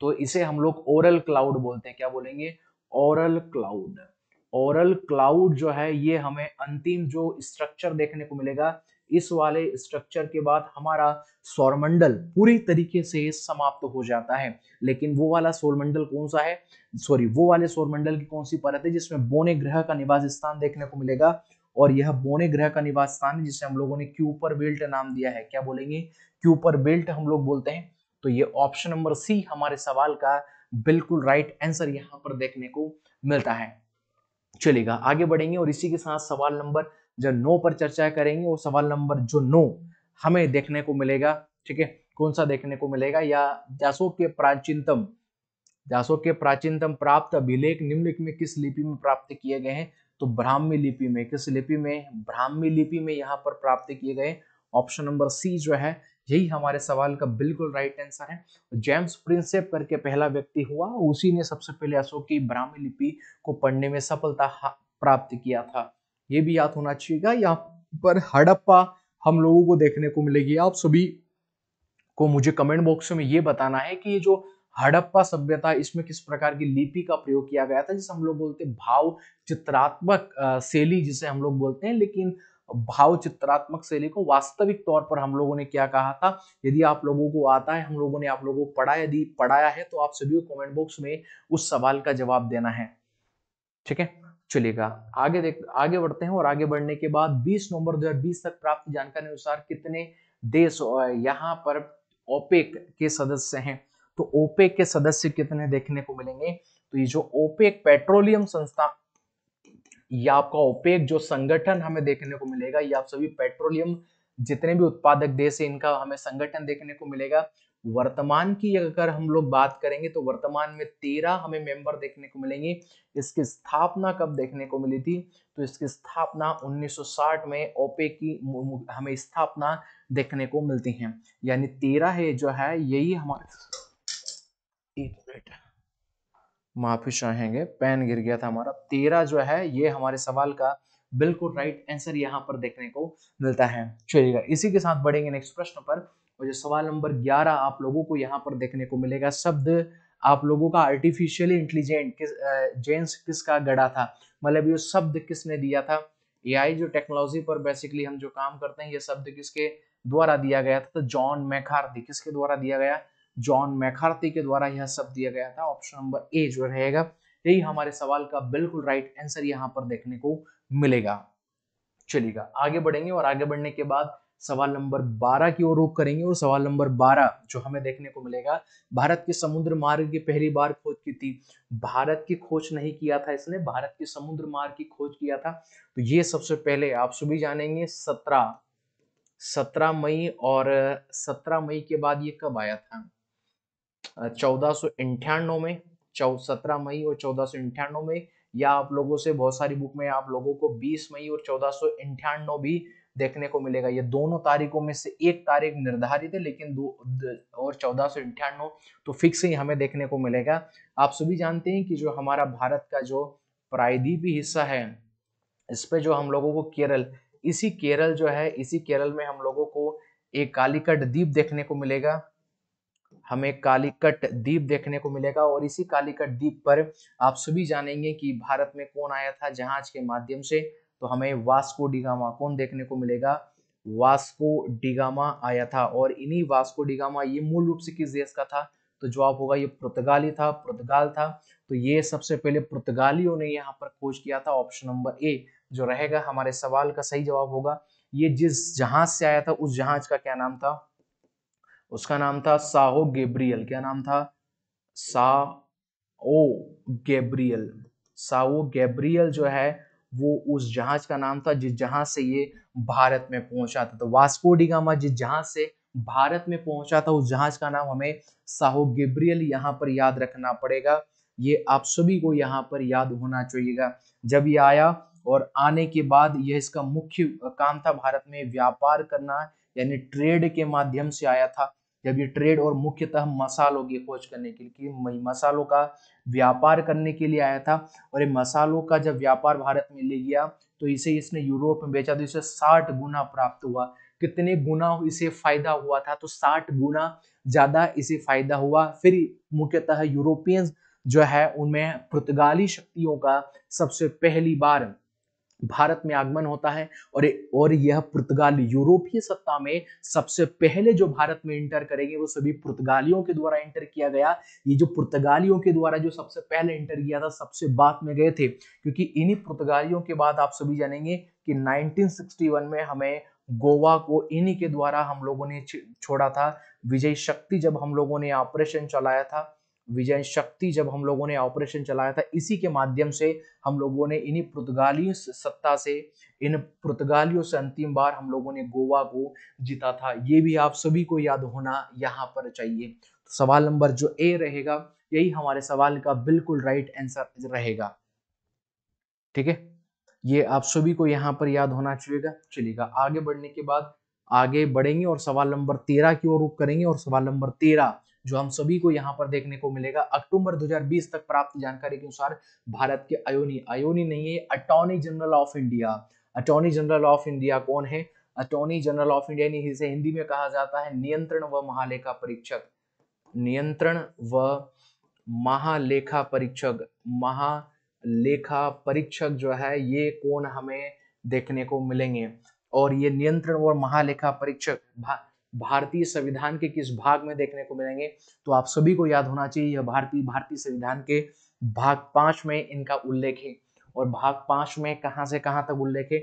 A: तो इसे हम लोग ओरल क्लाउड बोलते हैं। क्या बोलेंगे? Oral cloud. ओरल क्लाउड जो है, ये हमें अंतिम जो स्ट्रक्चर देखने को मिलेगा, इस वाले स्ट्रक्चर के बाद हमारा सौरमंडल पूरी तरीके से समाप्त हो जाता है। लेकिन वो वाला सौरमंडल कौन सा है, सॉरी, वो वाले सौरमंडल की कौन सी परत है जिसमें बोने ग्रह का निवास स्थान देखने को मिलेगा? और यह बोने ग्रह का निवास स्थान है जिसे हम लोगों ने क्यूपर बेल्ट नाम दिया है। क्या बोलेंगे? क्यूपर बेल्ट हम लोग बोलते हैं। तो ये ऑप्शन नंबर सी हमारे सवाल का बिल्कुल राइट आंसर यहाँ पर देखने को मिलता है। चलिएगा आगे बढ़ेंगे, और इसी के साथ सवाल नंबर जो 9 पर चर्चा करेंगे। और सवाल नंबर जो 9 हमें देखने को मिलेगा, ठीक है, कौन सा देखने को मिलेगा? या दासों के प्राचीनतम प्राप्त अभिलेख निम्नलिखित में किस लिपि में प्राप्त किए गए हैं? तो ब्राह्मी लिपि में। किस लिपि में? ब्राह्मी लिपि में यहाँ पर प्राप्त किए गए। ऑप्शन नंबर सी जो है, यही हमारे सवाल का बिल्कुल राइट आंसर है। जेम्स प्रिंसेप करके पहला व्यक्ति हुआ, उसी ने सबसे पहले अशोक की ब्राह्मी लिपि को पढ़ने में सफलता प्राप्त किया था। ये भी याद होना चाहिएगा। यहाँ पर हड़प्पा हम लोगों को देखने को मिलेगी। आप सभी को मुझे कमेंट बॉक्स में ये बताना है कि ये जो हड़प्पा सभ्यता, इसमें किस प्रकार की लिपि का प्रयोग किया गया था, जिसे हम लोग बोलते हैं भाव चित्रात्मक शैली, जिसे हम लोग बोलते हैं। लेकिन भाव चित्रात्मक शैली को वास्तविक तौर पर हम लोगों ने क्या कहा था। यदि आप लोगों को आता है, हम लोगों ने आप लोगों को यदि पढ़ाया है तो आप सभी को कमेंट बॉक्स में उस सवाल का जवाब देना है। ठीक है, चलिएगा आगे बढ़ते हैं। और आगे बढ़ने के बाद 20 नवंबर 2020 तक प्राप्त जानकारी अनुसार कितने देश यहाँ पर ओपेक के सदस्य हैं। तो ओपेक के सदस्य कितने देखने को मिलेंगे। तो ये जो ओपेक पेट्रोलियम संस्था या आपका ओपेक जो संगठन हमें देखने को मिलेगा, ये आप सभी पेट्रोलियम जितने भी उत्पादक देश है इनका हमें संगठन देखने को मिलेगा। वर्तमान की अगर हम लोग बात करेंगे तो वर्तमान में 13 हमें मेंबर देखने को मिलेंगे। इसकी स्थापना कब देखने को मिली थी। तो इसकी स्थापना 1960 में ओपेक की हमें स्थापना देखने को मिलती है। यानी 13 है जो है यही हमारे, एक मिनट माफी चाहेंगे, पेन गिर गया था हमारा। 13 जो है ये हमारे सवाल का बिल्कुल राइट आंसर यहाँ पर देखने को मिलता है। चलिएगा इसी के साथ बढ़ेंगे नेक्स्ट प्रश्न पर। और जो सवाल नंबर 11 आप लोगों को यहाँ पर देखने को मिलेगा, शब्द आप लोगों का आर्टिफिशियली इंटेलिजेंट जेंस किसका गढ़ा था। मतलब ये शब्द किसने दिया था। एआई जो टेक्नोलॉजी पर बेसिकली हम जो काम करते हैं, ये शब्द किसके द्वारा दिया गया था। तो जॉन मैकार्थी किसके द्वारा दिया गया, जॉन मैकार्थी के द्वारा यह सब दिया गया था। ऑप्शन नंबर ए जो रहेगा यही हमारे सवाल का बिल्कुल राइट आंसर यहाँ पर देखने को मिलेगा। चलिएगा आगे बढ़ेंगे और आगे बढ़ने के बाद सवाल नंबर 12 की ओर रुख करेंगे। और सवाल नंबर 12 जो हमें देखने को मिलेगा, भारत के समुद्र मार्ग की पहली बार खोज की थी। भारत की खोज नहीं किया था इसने, भारत के समुद्र मार्ग की खोज किया था। तो ये सबसे पहले आप सभी जानेंगे 17 मई। और 17 मई के बाद ये कब आया था, 1498 में, 17 मई और 1498 में। या आप लोगों से बहुत सारी बुक में आप लोगों को 20 मई और 1498 भी देखने को मिलेगा। ये दोनों तारीखों में से एक तारीख निर्धारित है, लेकिन और 1498 तो फिक्स ही हमें देखने को मिलेगा। आप सभी जानते हैं कि जो हमारा भारत का जो प्रायद्वीपीय हिस्सा है, इस पे जो हम लोगों को केरल, इसी केरल जो है, इसी केरल में हम लोगों को एक कालीकट द्वीप देखने को मिलेगा। हमें कालीकट द्वीप देखने को मिलेगा। और इसी कालीकट द्वीप पर आप सभी जानेंगे कि भारत में कौन आया था जहाज के माध्यम से। तो हमें वास्को डिगामा कौन देखने को मिलेगा, वास्को डिगामा आया था। और इन्हीं वास्को डिगामा ये मूल रूप से किस देश का था। तो जवाब होगा ये पुर्तगाली था, पुर्तगाल था। तो ये सबसे पहले पुर्तगालियों ने यहाँ पर खोज किया था। ऑप्शन नंबर ए जो रहेगा हमारे सवाल का सही जवाब होगा। ये जिस जहाज से आया था उस जहाज का क्या नाम था, उसका नाम था साहो गैब्रियल। क्या नाम था, साओ गैब्रियल। साओ गैब्रियल जो है वो उस जहाज का नाम था जिस जहाज से ये भारत में पहुंचा था। तो वास्को डी गामा जिस जहाज से भारत में पहुंचा था उस जहाज का नाम हमें साहो गैब्रियल यहाँ पर याद रखना पड़ेगा। ये आप सभी को यहाँ पर याद होना चाहिएगा। जब ये आया और आने के बाद यह इसका मुख्य काम था भारत में व्यापार करना, यानी ट्रेड के माध्यम से आया था। जब ये ट्रेड और मुख्यतः मसालों की खोज करने के लिए, मसालों का व्यापार करने के लिए आया था। और ये मसालों का जब व्यापार भारत में ले गया तो इसे इसने यूरोप में बेचा तो इसे 60 गुना प्राप्त हुआ। कितने गुना इसे फायदा हुआ था, तो 60 गुना ज्यादा इसे फायदा हुआ। फिर मुख्यतः यूरोपियंस जो है उनमें पुर्तगाली शक्तियों का सबसे पहली बार भारत में आगमन होता है। और यह पुर्तगाली यूरोपीय सत्ता में सबसे पहले जो भारत में इंटर करेंगे वो सभी पुर्तगालियों के द्वारा इंटर किया गया। ये जो पुर्तगालियों के द्वारा जो सबसे पहले इंटर किया था सबसे बाद में गए थे, क्योंकि इन्हीं पुर्तगालियों के बाद आप सभी जानेंगे कि 1961 में हमें गोवा को इन्हीं के द्वारा हम लोगों ने छोड़ा था। विजय शक्ति जब हम लोगों ने ऑपरेशन चलाया था, विजय शक्ति जब हम लोगों ने ऑपरेशन चलाया था, इसी के माध्यम से हम लोगों ने इन्हीं पुर्तगाली सत्ता से, इन पुर्तगालियों से अंतिम बार हम लोगों ने गोवा को जीता था। ये भी आप सभी को याद होना यहाँ पर चाहिए। तो सवाल नंबर जो ए रहेगा यही हमारे सवाल का बिल्कुल राइट आंसर रहेगा। ठीक है, ये आप सभी को यहाँ पर याद होना चाहिएगा। चलिएगा आगे बढ़ने के बाद आगे बढ़ेंगे और सवाल नंबर 13 की ओर रुख करेंगे। और सवाल नंबर 13 जो हम सभी को यहाँ पर देखने को मिलेगा, अक्टूबर 2020 तक प्राप्त जानकारी के अनुसार भारत के अयोनी नहीं है, attorney general of India, attorney general of India कौन है। अटॉर्नी जनरल ऑफ इंडिया इसे हिंदी में कहा जाता है नियंत्रण व महालेखा परीक्षक। नियंत्रण व महालेखा परीक्षक, महालेखा परीक्षक जो है ये कौन हमें देखने को मिलेंगे। और ये नियंत्रण और महालेखा परीक्षक भारतीय संविधान के किस भाग में देखने को मिलेंगे? तो आप सभी को याद होना चाहिए, यह भारतीय संविधान के भाग 5 में इनका उल्लेख है। और भाग 5 में कहां से कहां तक उल्लेख है?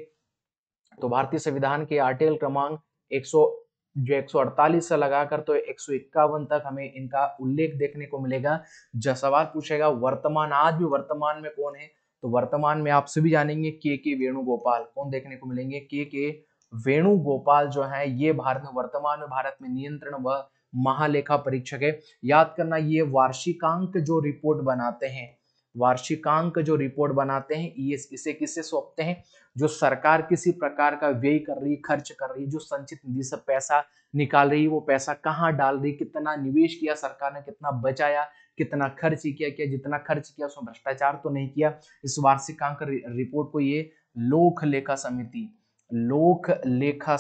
A: तो भारतीय संविधान के आर्टिकल क्रमांक 148 से लगाकर तो 151 तक हमें इनका उल्लेख देखने को मिलेगा। जब सवाल पूछेगा वर्तमान, आज भी वर्तमान में कौन है, तो वर्तमान में आप सभी जानेंगे के वेणुगोपाल। कौन देखने को मिलेंगे? के वेणुगोपाल जो है ये वर्तमान में भारत में नियंत्रण व महालेखा परीक्षक है। याद करना, ये वार्षिकांक जो रिपोर्ट बनाते हैं, वार्षिकांक जो रिपोर्ट बनाते हैं, ये इसे किसे सौंपते हैं? जो सरकार किसी प्रकार का व्यय कर रही है, खर्च कर रही है, जो संचित निधि से पैसा निकाल रही है, वो पैसा कहाँ डाल रही, कितना निवेश किया सरकार ने, कितना बचाया, कितना खर्च किया, जितना खर्च किया उसमें भ्रष्टाचार तो नहीं किया। इस वार्षिकांक रिपोर्ट को ये लोक लेखा समिति लोक लेखा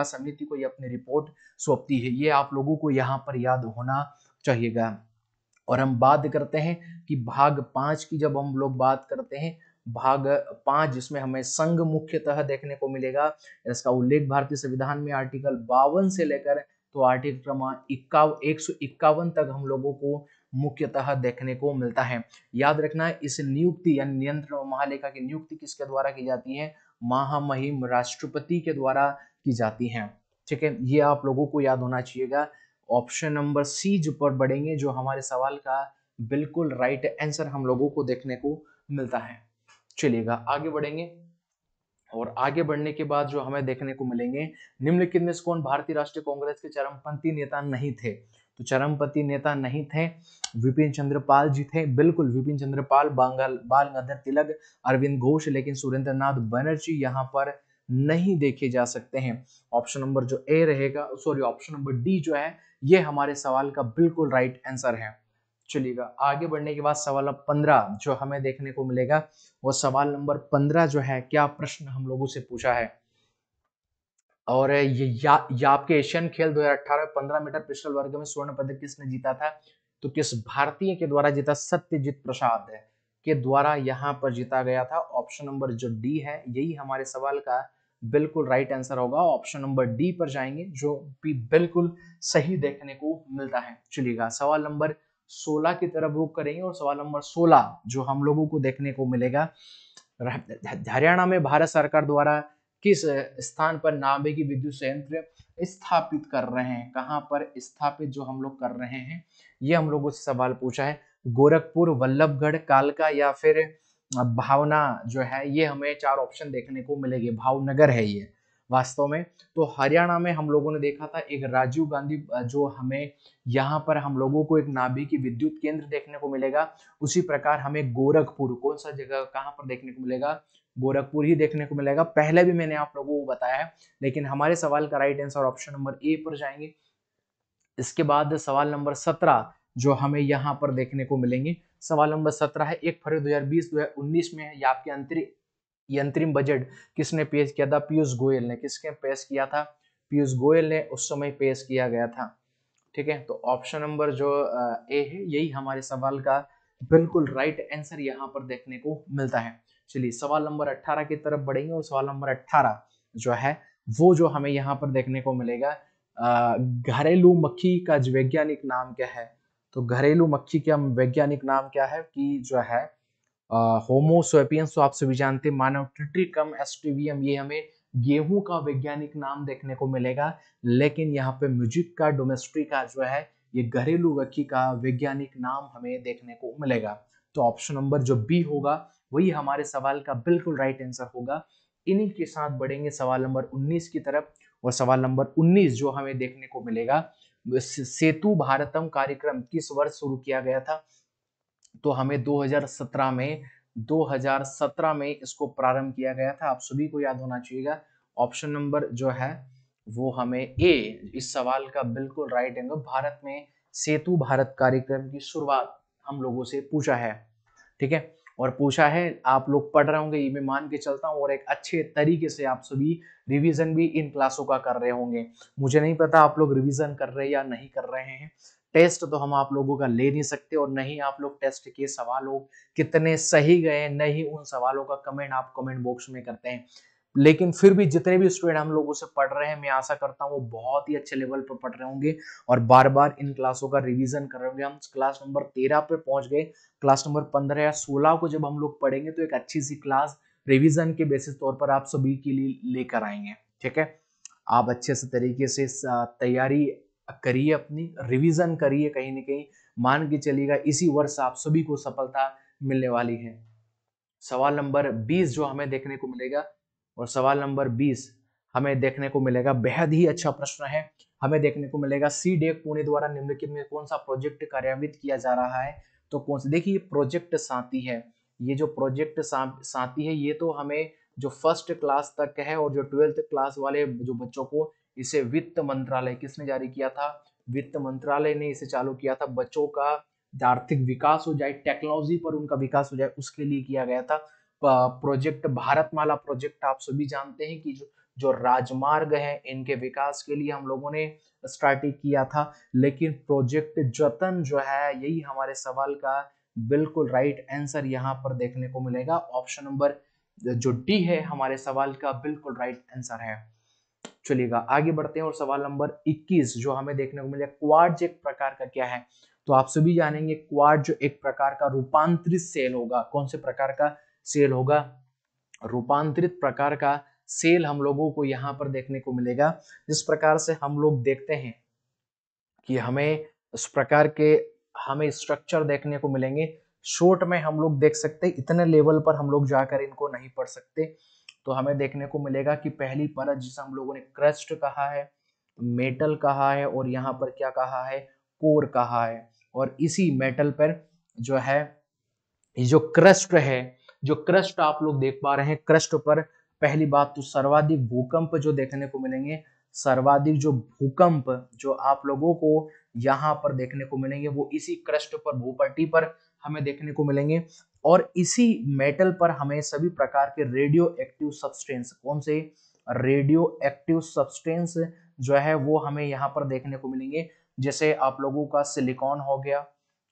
A: समिति को ये अपनी रिपोर्ट सौंपती है। ये आप लोगों को यहाँ पर याद होना चाहिएगा। और हम बात करते हैं कि भाग 5 की, जब हम लोग बात करते हैं भाग 5 जिसमें हमें संघ मुख्यतः देखने को मिलेगा, इसका उल्लेख भारतीय संविधान में आर्टिकल 52 से लेकर तो आर्टिकल क्रमांक 151 तक हम लोगों को मुख्यतः देखने को मिलता है। याद रखना, इस नियुक्ति यानी नियंत्रण और महालेखा की नियुक्ति किसके द्वारा की जाती है? महामहिम राष्ट्रपति के द्वारा की जाती है। ठीक है, ये आप लोगों को याद होना चाहिएगा। ऑप्शन नंबर सी जो पर बढ़ेंगे, जो हमारे सवाल का बिल्कुल राइट आंसर हम लोगों को देखने को मिलता है। चलिएगा आगे बढ़ेंगे, और आगे बढ़ने के बाद जो हमें देखने को मिलेंगे, निम्नलिखित में से कौन भारतीय राष्ट्रीय कांग्रेस के चरमपंथी नेता नहीं थे? तो चरमपंथी नेता नहीं थे, विपिन चंद्र पाल जी थे, बिल्कुल विपिन चंद्र पाल, बाल गंगाधर तिलक, अरविंद घोष, लेकिन सुरेंद्र नाथ बनर्जी यहाँ पर नहीं देखे जा सकते हैं। ऑप्शन नंबर जो ए रहेगा, सॉरी ऑप्शन नंबर डी जो है ये हमारे सवाल का बिल्कुल राइट आंसर है। चलिएगा आगे बढ़ने के बाद सवाल नंबर 15 जो हमें देखने को मिलेगा, वो सवाल नंबर 15 जो है, क्या प्रश्न हम लोगों से पूछा है? और ये आपके एशियन खेल 2018 में 15 मीटर पिस्टल वर्ग में स्वर्ण पदक किसने जीता था? तो किस भारतीय के द्वारा जीता? सत्यजीत प्रसाद के द्वारा यहाँ पर जीता गया था। ऑप्शन नंबर जो डी है यही हमारे सवाल का बिल्कुल राइट आंसर होगा। ऑप्शन नंबर डी पर जाएंगे, जो भी बिल्कुल सही देखने को मिलता है। चलिएगा सवाल नंबर 16 की तरफ रुख करेंगे, और सवाल नंबर 16 जो हम लोगों को देखने को मिलेगा, हरियाणा में भारत सरकार द्वारा किस स्थान पर नाभिकीय विद्युत संयंत्र स्थापित कर रहे हैं? कहां पर स्थापित जो हम लोग कर रहे हैं, ये हम लोगों से सवाल पूछा है। गोरखपुर, वल्लभगढ़, कालका या फिर भावना जो है, ये हमें 4 ऑप्शन देखने को मिलेंगे। भावनगर है ये वास्तव में। तो हरियाणा में हम लोगों ने देखा था एक राजीव गांधी, जो हमें यहाँ पर हम लोगों को एक नाभिकीय विद्युत केंद्र देखने को मिलेगा। उसी प्रकार हमें गोरखपुर, कौन सा जगह कहाँ पर देखने को मिलेगा? गोरखपुर ही देखने को मिलेगा। पहले भी मैंने आप लोगों को बताया है, लेकिन हमारे सवाल का right answer option number A पर जाएंगे। इसके बाद सवाल नंबर 17 जो हमें यहाँ पर देखने को मिलेंगे, सवाल नंबर 17 है 1 फरवरी 2020-2019 में ये आपके अंतरिम बजट किसने पेश किया था? पीयूष गोयल ने। किसने पेश किया था? पीयूष गोयल ने उस समय पेश किया गया था। ठीक है, तो ऑप्शन नंबर जो ए है यही हमारे सवाल का बिल्कुल राइट आंसर यहाँ पर देखने को मिलता है। चलिए सवाल नंबर 18 की तरफ बढ़ेंगे, और सवाल नंबर 18 जो है वो जो हमें यहाँ पर देखने को मिलेगा, घरेलू मक्खी का वैज्ञानिक नाम क्या है? तो घरेलू मक्खी का वैज्ञानिक नाम क्या है कि जो है होमो सैपियंस, तो आप सभी जानते हैं, मानव ट्रिटिकम एस्टिवियम, ये हमें गेहूं का वैज्ञानिक नाम देखने को मिलेगा। लेकिन यहाँ पे म्यूजिक का डोमेस्टिका जो है ये घरेलू मक्खी का वैज्ञानिक नाम हमें देखने को मिलेगा। तो ऑप्शन नंबर जो बी होगा वही हमारे सवाल का बिल्कुल राइट आंसर होगा। इन्हीं के साथ बढ़ेंगे सवाल नंबर 19 की तरफ, और सवाल नंबर 19 जो हमें देखने को मिलेगा, सेतु भारतम कार्यक्रम किस वर्ष शुरू किया गया था? तो हमें 2017 में इसको प्रारंभ किया गया था। आप सभी को याद होना चाहिएगा। ऑप्शन नंबर जो है वो हमें ए इस सवाल का बिल्कुल राइट आंसर। भारत में सेतु भारत कार्यक्रम की शुरुआत हम लोगों से पूछा है। ठीक है, और पूछा है, आप लोग पढ़ रहे होंगे ये मैं मान के चलता हूँ, और एक अच्छे तरीके से आप सभी रिवीजन भी इन क्लासों का कर रहे होंगे। मुझे नहीं पता आप लोग रिवीजन कर रहे हैं या नहीं कर रहे हैं, टेस्ट तो हम आप लोगों का ले नहीं सकते, और नहीं आप लोग टेस्ट के सवालों कितने सही गए नहीं उन सवालों का कमेंट आप कमेंट बॉक्स में करते हैं। लेकिन फिर भी जितने भी स्टूडेंट हम लोगों से पढ़ रहे हैं, मैं आशा करता हूँ वो बहुत ही अच्छे लेवल पर पढ़ रहे होंगे और बार बार इन क्लासों का रिवीजन कर रहे होंगे। हम क्लास नंबर 13 पे पहुंच गए, क्लास नंबर 15 या 16 को जब हम लोग पढ़ेंगे तो एक अच्छी सी क्लास रिवीजन के बेसिस तौर पर आप सभी के लिए लेकर आएंगे। ठीक है, आप अच्छे से तरीके से तैयारी करिए, अपनी रिवीजन करिए, कहीं ना कहीं मान के चलिएगा इसी वर्ष आप सभी को सफलता मिलने वाली है। सवाल नंबर 20 जो हमें देखने को मिलेगा, और सवाल नंबर 20 हमें देखने को मिलेगा, बेहद ही अच्छा प्रश्न है। हमें देखने को मिलेगा सीडेक पुणे द्वारा निम्नलिखित में कौन सा प्रोजेक्ट कार्यान्वित किया जा रहा है। तो कौन सा, देखिए प्रोजेक्ट साथी है, ये जो प्रोजेक्ट साथी है ये तो हमें जो फर्स्ट क्लास तक है और जो 12th क्लास वाले जो बच्चों को, इसे वित्त मंत्रालय किसने जारी किया था, वित्त मंत्रालय ने इसे चालू किया था। बच्चों का आर्थिक विकास हो जाए, टेक्नोलॉजी पर उनका विकास हो जाए, उसके लिए किया गया था। प्रोजेक्ट भारतमाला प्रोजेक्ट आप सभी जानते हैं कि जो राजमार्ग है इनके विकास के लिए हम लोगों ने स्टार्ट किया था। लेकिन प्रोजेक्ट जतन जो है, यही हमारे सवाल का बिल्कुल राइट आंसर यहाँ पर देखने को मिलेगा। ऑप्शन नंबर जो डी है हमारे सवाल का बिल्कुल राइट आंसर है। चलिएगा आगे बढ़ते हैं, और सवाल नंबर 21 जो हमें देखने को मिलेगा, क्वार्ट्ज एक प्रकार का क्या है। तो आप सभी जानेंगे क्वार्ट्ज एक प्रकार का रूपांतरित सेल होगा। कौन से प्रकार का सेल होगा, रूपांतरित प्रकार का सेल हम लोगों को यहाँ पर देखने को मिलेगा। जिस प्रकार से हम लोग देखते हैं कि हमें इस प्रकार के हमें स्ट्रक्चर देखने को मिलेंगे, शॉर्ट में हम लोग देख सकते हैं, इतने लेवल पर हम लोग जाकर इनको नहीं पढ़ सकते। तो हमें देखने को मिलेगा कि पहली परत जिसे हम लोगों ने क्रस्ट कहा है, मेटल कहा है, और यहाँ पर क्या कहा है, कोर कहा है। और इसी मेटल पर जो है जो क्रस्ट है, जो क्रस्ट आप लोग देख पा रहे हैं, क्रस्ट पर पहली बात तो सर्वाधिक भूकंप जो देखने को मिलेंगे, सर्वाधिक जो भूकंप जो आप लोगों को यहाँ पर देखने को मिलेंगे वो इसी क्रस्ट पर, भूपट्टी पर हमें देखने को मिलेंगे। और इसी मेटल पर हमें सभी प्रकार के रेडियो एक्टिव सब्सटेंस, कौन से रेडियो एक्टिव सब्सटेंस जो है वो हमें यहाँ पर देखने को मिलेंगे। जैसे आप लोगों का सिलिकॉन हो गया,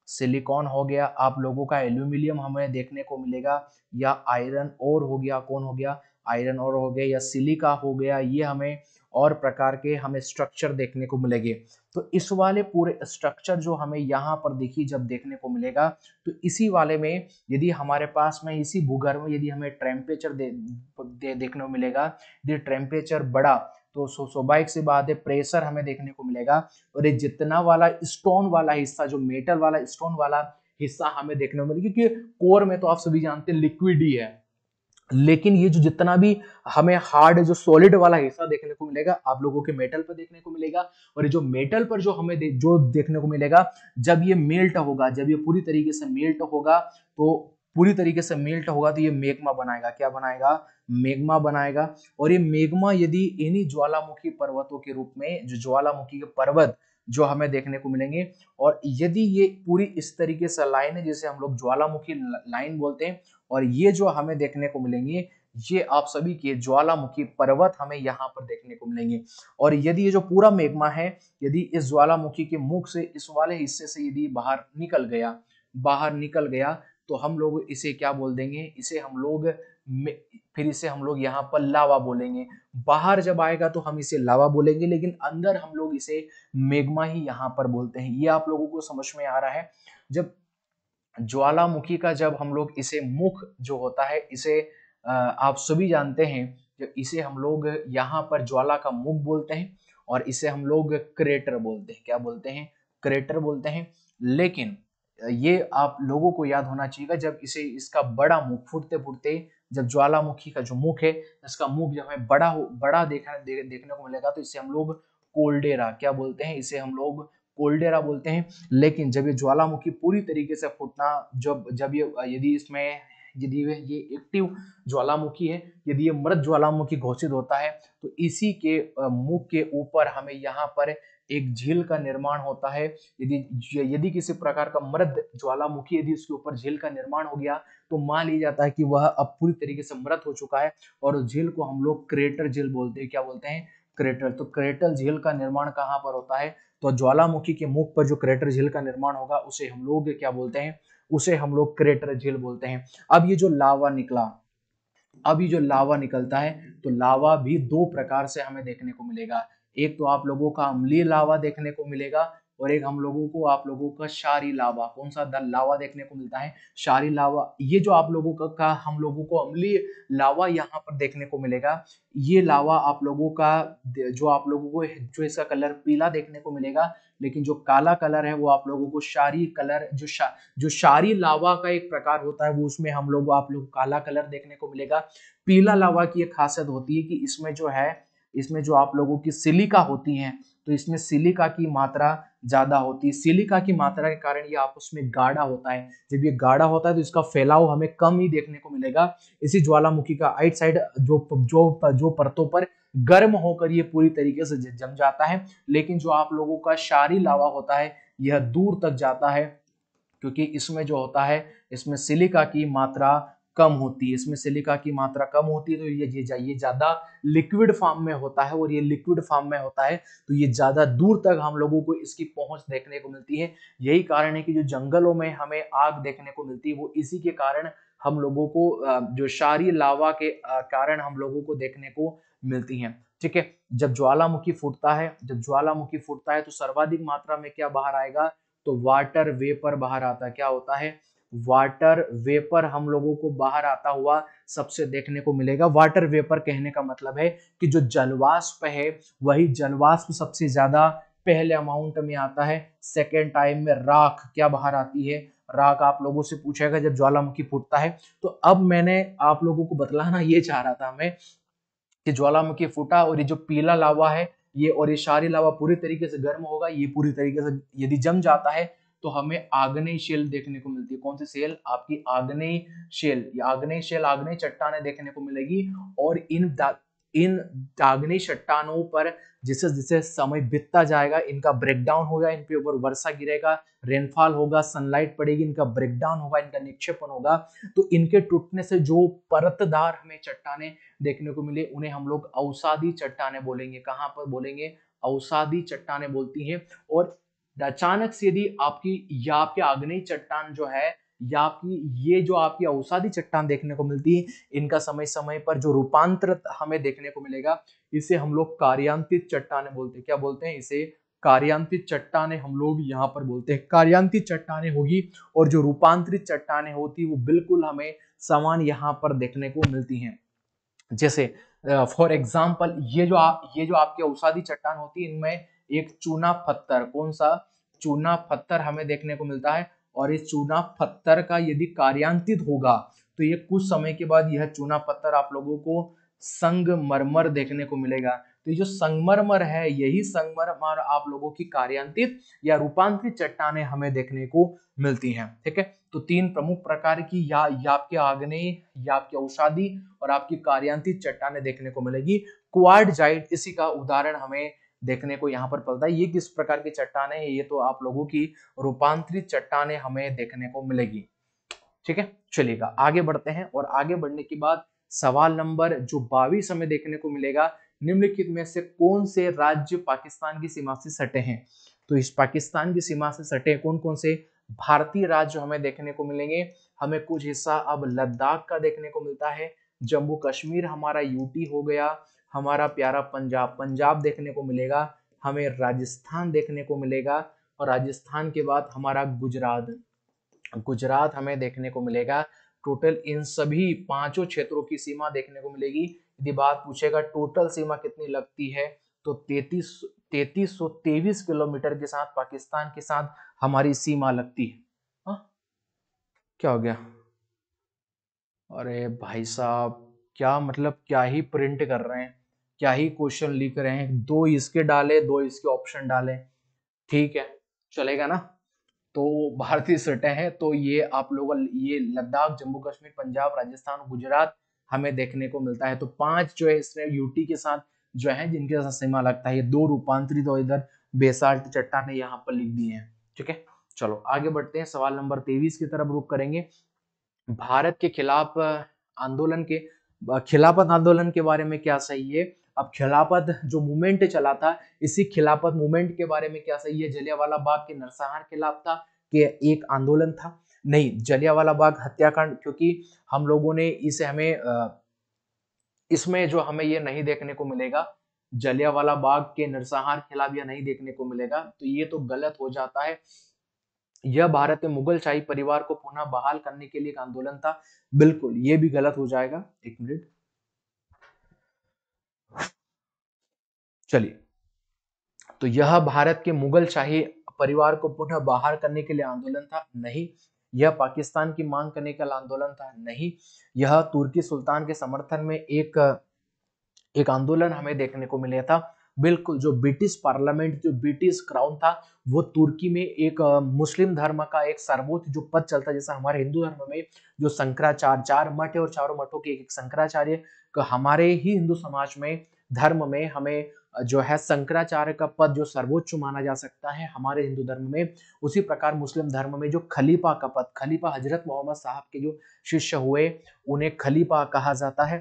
A: सिलिकॉन हो गया, आप लोगों का एल्यूमिनियम हमें देखने को मिलेगा, या आयरन ओर हो गया, कौन हो गया, आयरन ओर हो गया, या सिलिका हो गया, ये हमें और प्रकार के हमें स्ट्रक्चर देखने को मिलेंगे। तो इस वाले पूरे स्ट्रक्चर जो हमें यहाँ पर देखिए जब देखने को मिलेगा, तो इसी वाले में यदि हमारे पास में इसी भूगर्भ में यदि हमें टेम्परेचर देखने को मिलेगा, यदि टेम्परेचर बढ़ा तो स्वाभाविक सी बात है प्रेशर हमें देखने को मिलेगा। और ये जितना वाला स्टोन वाला हिस्सा, जो मेटल वाला स्टोन वाला हिस्सा हमें देखने को मिलेगा, क्योंकि कोर में तो आप सभी जानते हैं लिक्विड ही है, लेकिन ये जो जितना भी हमें हार्ड जो सॉलिड वाला हिस्सा देखने को मिलेगा आप लोगों के मेटल पर देखने को मिलेगा। और ये जो मेटल पर जो हमें जो देखने को मिलेगा, जब ये मेल्ट होगा, जब ये पूरी तरीके से मेल्ट होगा, तो पूरी तरीके से मेल्ट होगा तो ये मेग्मा बनाएगा, क्या बनाएगा, मेग्मा बनाएगा। और ये मेग्मा यदि इन्हीं ज्वालामुखी पर्वतों के रूप में, जो ज्वालामुखी के पर्वत जो हमें देखने को मिलेंगे, और यदि ये पूरी इस तरीके से लाइन है जिसे हम लोग ज्वालामुखी लाइन बोलते हैं, और ये जो हमें देखने को मिलेंगे ये आप सभी के ज्वालामुखी पर्वत हमें यहाँ पर देखने को मिलेंगे। और यदि ये जो पूरा मेग्मा है, यदि इस ज्वालामुखी के मुख से इस वाले हिस्से से यदि बाहर निकल गया तो हम लोग इसे क्या बोल देंगे, इसे हम लोग फिर इसे हम लोग यहाँ पर लावा बोलेंगे। बाहर जब आएगा तो हम इसे लावा बोलेंगे, लेकिन अंदर हम लोग इसे मेग्मा ही यहाँ पर बोलते हैं। ये आप लोगों को समझ में आ रहा है। जब ज्वालामुखी का जब हम लोग इसे मुख जो होता है, इसे आप सभी जानते हैं, जब इसे हम लोग यहाँ पर ज्वाला का मुख बोलते हैं, और इसे हम लोग क्रेटर बोलते हैं, क्या बोलते हैं, क्रेटर बोलते हैं। लेकिन ये आप लोगों को याद होना चाहिए, जब इसे इसका बड़ा मुख फूटते फूटते, जब ज्वालामुखी का जो मुख है इसका मुख जब हमें बड़ा देखने को मिलेगा तो इसे हम लोग कोल्डेरा क्या बोलते हैं, इसे हम लोग कोल्डेरा बोलते हैं। लेकिन जब ये ज्वालामुखी पूरी तरीके से फूटना, जब ये यदि ये एक्टिव ज्वालामुखी है, यदि ये मृत ज्वालामुखी घोषित होता है, तो इसी के मुख के ऊपर हमें यहाँ पर एक झील का निर्माण होता है। यदि किसी प्रकार का मृत ज्वालामुखी यदि उसके ऊपर झील का निर्माण हो गया तो मान लिया जाता है कि वह अब पूरी तरीके से मृत हो चुका है, और उस झील को हम लोग क्रेटर झील बोलते हैं, क्या बोलते हैं, क्रेटर। तो क्रेटर झील का निर्माण कहाँ पर होता है, तो ज्वालामुखी के मुख पर जो क्रेटर झील का निर्माण होगा उसे हम लोग क्या बोलते हैं, उसे हम लोग क्रेटर झील बोलते हैं। अब ये जो लावा निकला, अब ये जो लावा निकलता है तो लावा भी दो प्रकार से हमें देखने को मिलेगा। एक तो आप लोगों का अम्लीय लावा देखने को मिलेगा और एक हम लोगों को आप लोगों का क्षारीय लावा। कौन सा लावा देखने को मिलता है? क्षारीय लावा। ये जो आप लोगों का हम लोगों को अम्लीय लावा यहाँ पर देखने को मिलेगा, ये लावा आप लोगों का जो आप लोगों को जो इसका कलर पीला देखने को मिलेगा, लेकिन जो काला कलर है वो आप लोगों को क्षारीय कलर, जो क्षारीय लावा का एक प्रकार होता है वो उसमें हम लोग आप लोग काला कलर देखने को मिलेगा। पीला लावा की एक खासियत होती है कि इसमें जो है, इसमें जो आप लोगों की सिलिका होती है तो इसमें सिलिका की मात्रा ज्यादा होती है। सिलिका की मात्रा के कारण ये आपस में गाढ़ा होता है। जब ये गाढ़ा होता है तो इसका फैलाव हमें कम ही देखने को मिलेगा। इसी ज्वालामुखी का आइट साइड जो परतों पर गर्म होकर ये पूरी तरीके से जम जाता है, लेकिन जो आप लोगों का क्षारीय लावा होता है यह दूर तक जाता है, क्योंकि इसमें जो होता है इसमें सिलिका की मात्रा कम होती है। इसमें सिलिका की मात्रा कम होती है तो ये ज्यादा लिक्विड फॉर्म में होता है, और ये लिक्विड फॉर्म में होता है तो ये ज्यादा दूर तक हम लोगों को इसकी पहुंच देखने को मिलती है। यही कारण है कि जो जंगलों में हमें आग देखने को मिलती है वो इसी के कारण हम लोगों को जो क्षारीय लावा के कारण हम लोगों को देखने को मिलती है। ठीक है, जब ज्वालामुखी फूटता है, जब ज्वालामुखी फूटता है तो सर्वाधिक मात्रा में क्या बाहर आएगा? तो वाटर वेपर बाहर आता है। क्या होता है? वाटर वेपर हम लोगों को बाहर आता हुआ सबसे देखने को मिलेगा। वाटर वेपर कहने का मतलब है कि जो जलवाष्प है वही जलवाष्प सबसे ज्यादा पहले अमाउंट में आता है। सेकेंड टाइम में राख क्या बाहर आती है? राख आप लोगों से पूछेगा जब ज्वालामुखी फूटता है। तो अब मैंने आप लोगों को बतलाना ये चाह रहा था मैं कि ज्वालामुखी फूटा और ये जो पीला लावा है ये और ये क्षारीय लावा पूरी तरीके से गर्म होगा, ये पूरी तरीके से यदि जम जाता है तो हमें आग्नेय शेल देखने को मिलती है। कौन सी शेल? आपकी आग्नेय शेल। आग्नेय शेल, आग्नेय चट्टानें देखने को मिलेगी। और इन आग्नेय चट्टानों पर जैसे जैसे समय बीतता जाएगा इनका ब्रेकडाउन होगा, इन पे ऊपर वर्षा गिरेगा, रेनफॉल होगा, सनलाइट पड़ेगी, इनका ब्रेकडाउन होगा, इनका निक्षेपण होगा, तो इनके टूटने से जो परतदार हमें चट्टानें देखने को मिले उन्हें हम लोग अवसादी चट्टानें बोलेंगे। कहां पर बोलेंगे? अवसादी चट्टानें बोलती हैं। और अचानक से यदि आपकी या आपके आग्नेय चट्टान जो है या आपकी ये जो आपकी अवसादी चट्टान देखने को मिलती है, इनका समय समय पर जो रूपांतर हमें देखने को मिलेगा इसे हम लोग कार्यांतित चट्टानें बोलते हैं। क्या बोलते हैं? इसे कार्यांतित चट्टानें हम लोग यहाँ पर बोलते हैं। कार्यांतित चट्टानें होगी और जो रूपांतरित चट्टानें होती वो बिल्कुल हमें समान यहाँ पर देखने को मिलती हैं। जैसे फॉर एग्जाम्पल ये जो आपकी अवसादी चट्टान होती है इनमें एक चूना पत्थर, कौन सा? चूना पत्थर हमें देखने को मिलता है। और इस चूना पत्थर का यदि कार्यांतित होगा तो ये कुछ समय के बाद यह चूना पत्थर आप लोगों को संगमरमर देखने को मिलेगा। तो ये जो संगमरमर है यही संगमरमर आप लोगों की कार्यांतित या रूपांतरित चट्टानें हमें देखने को मिलती हैं। ठीक है, तो तीन प्रमुख प्रकार की या आपके आग्नेय या आपकी अवसादी और आपकी कार्यांतित चट्टानें देखने को मिलेगी। क्वार्टजाइट इसी का उदाहरण हमें देखने को यहाँ पर पड़ता है। ये किस प्रकार की चट्टानें हैं? ये तो आप लोगों की रूपांतरित चट्टानें हमें देखने को मिलेगी। ठीक है, चलिएगा आगे बढ़ते हैं। और आगे बढ़ने के बाद सवाल नंबर जो 22 हमें देखने को मिलेगा, निम्नलिखित में से कौन से राज्य पाकिस्तान की सीमा से सटे हैं? तो इस पाकिस्तान की सीमा से सटे कौन कौन से भारतीय राज्य हमें देखने को मिलेंगे? हमें कुछ हिस्सा अब लद्दाख का देखने को मिलता है, जम्मू कश्मीर हमारा यूटी हो गया, हमारा प्यारा पंजाब देखने को मिलेगा, हमें राजस्थान देखने को मिलेगा, और राजस्थान के बाद हमारा गुजरात हमें देखने को मिलेगा। टोटल इन सभी पांचों क्षेत्रों की सीमा देखने को मिलेगी। यदि बात पूछेगा टोटल सीमा कितनी लगती है तो 3323 किलोमीटर के साथ पाकिस्तान के साथ हमारी सीमा लगती है। क्या हो गया? अरे भाई साहब, क्या मतलब क्या ही प्रिंट कर रहे हैं, क्या ही क्वेश्चन लिख रहे हैं, दो इसके डाले दो इसके ऑप्शन डाले। ठीक है, चलेगा ना? तो भारतीय सतह है तो ये आप लोग ये लद्दाख, जम्मू कश्मीर, पंजाब, राजस्थान, गुजरात हमें देखने को मिलता है। तो पांच जो है इसमें यूटी के साथ जो है जिनके साथ सीमा लगता है, ये दो रूपांतरित और इधर बेसाल्ट चट्टानें यहाँ पर लिख दी हैं। ठीक है, चलो आगे बढ़ते हैं। सवाल नंबर 23 की तरफ रुख करेंगे। भारत के खिलाफ आंदोलन के खिलाफत आंदोलन के बारे में क्या सही है? अब खिलाफत जो मूवमेंट चला था, इसी खिलाफत मूवमेंट के बारे में क्या सही है, जलियांवाला बाग के नरसंहार खिलाफ था कि एक आंदोलन था? नहीं, जलियांवाला बाग हत्याकांड, क्योंकि हम लोगों ने इसे हमें इसमें जो हमें ये नहीं देखने को मिलेगा, जलियांवाला बाग के नरसंहार खिलाफ यह नहीं देखने को मिलेगा, तो ये तो गलत हो जाता है। यह भारत में मुगल शाही परिवार को पुनः बहाल करने के लिए एक आंदोलन था, बिल्कुल ये भी गलत हो जाएगा। एक मिनट, चलिए, तो यह भारत के मुगल शाही परिवार को पुनः बाहर करने के लिए आंदोलन था? नहीं। यह पाकिस्तान की मांग करने का आंदोलन था? नहीं। यह तुर्की सुल्तान के समर्थन में एक एक आंदोलन हमें देखने को मिला था? बिल्कुल, जो ब्रिटिश पार्लियामेंट, जो ब्रिटिश क्राउन था, वो तुर्की में एक मुस्लिम धर्म का एक सर्वोच्च जो पद चलता है, जैसा हमारे हिंदू धर्म में जो शंकराचार्य, 4 मठ है और चारों मठों के एक शंकराचार्य, हमारे ही हिंदू समाज में, धर्म में हमें जो है शंकराचार्य का पद जो सर्वोच्च माना जा सकता है हमारे हिंदू धर्म में, उसी प्रकार मुस्लिम धर्म में जो खलीफा का पद, खलीफा हजरत मोहम्मद साहब के जो शिष्य हुए, उन्हें खलीफा कहा जाता है।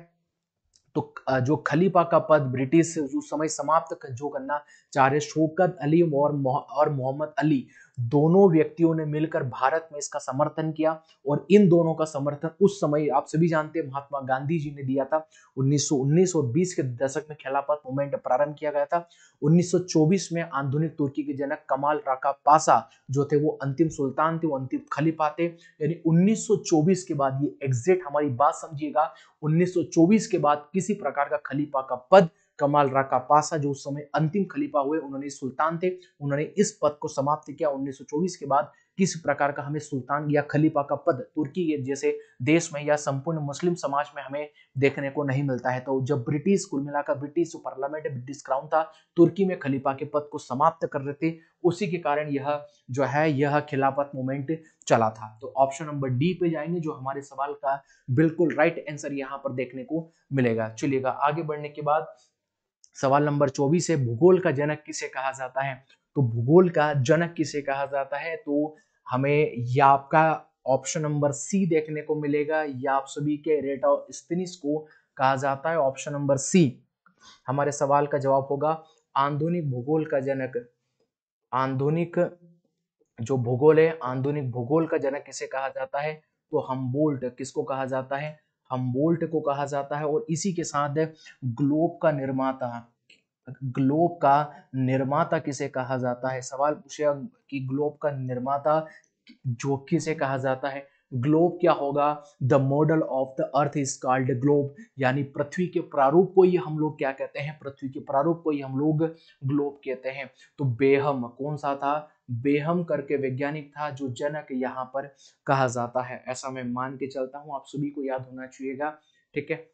A: तो जो खलीफा का पद ब्रिटिश उस समय समाप्त जो करना चाह रहे शौकत अली और मोहम्मद अली, दोनों व्यक्तियों ने मिलकर भारत में इसका समर्थन किया, और इन दोनों का समर्थन उस समय आप सभी जानते हैं महात्मा गांधी जी ने दिया था। 1919 और 20 के दशक में खिलाफत मूवमेंट प्रारंभ किया गया था। 1924 में आधुनिक तुर्की के जनक कमाल राका पाशा जो थे वो अंतिम सुल्तान थे, वो अंतिम खलीफा थे। यानी 1924 के बाद, ये एग्जैक्ट हमारी बात समझिएगा, 1924 के बाद किसी प्रकार का खलीफा का पद, कमाल राका पाशा जो उस समय अंतिम खलीफा हुए, उन्होंने सुल्तान थे, उन्होंने इस पद को समाप्त किया। 1924 के बाद किसी प्रकार का हमें सुल्तान या खलीफा का पद तुर्की के जैसे देश में या संपूर्ण मुस्लिम समाज में हमें देखने को नहीं मिलता है। तो जब ब्रिटिश, कुल मिलाकर ब्रिटिश जो पार्लियामेंट, ब्रिटिश क्राउन था, तुर्की में खलीफा के पद को समाप्त कर रहे थे, उसी के कारण यह जो है यह खिलाफत मूवमेंट चला था। तो ऑप्शन नंबर डी पे जाएंगे, जो हमारे सवाल का बिल्कुल राइट आंसर यहाँ पर देखने को मिलेगा। चलिएगा आगे बढ़ने के बाद सवाल नंबर 24 है, भूगोल का जनक किसे कहा जाता है? तो भूगोल का जनक किसे कहा जाता है? तो हमें या आपका ऑप्शन नंबर सी देखने को मिलेगा, या आप सभी के एरेटोस्थेनीज को कहा जाता है। ऑप्शन नंबर सी हमारे सवाल का जवाब होगा। आधुनिक भूगोल का जनक, आधुनिक जो भूगोल है, आधुनिक भूगोल का जनक किसे कहा जाता है? तो हमबोल्ट, किसको कहा जाता है? हमबोल्ट को कहा जाता है। और इसी के साथ ग्लोब का निर्माता, ग्लोब का निर्माता किसे कहा जाता है? सवाल पूछेगा कि ग्लोब का निर्माता जो किसे कहा जाता है? ग्लोब क्या होगा? The model of the earth is called globe, यानी पृथ्वी के प्रारूप को ही हम लोग क्या कहते हैं? पृथ्वी के प्रारूप को ही हम लोग ग्लोब कहते हैं। तो बेहम कौन सा था? बेहम करके वैज्ञानिक था जो जनक यहाँ पर कहा जाता है। ऐसा मैं मान के चलता हूँ, आप सभी को याद होना चाहिएगा, ठीक है।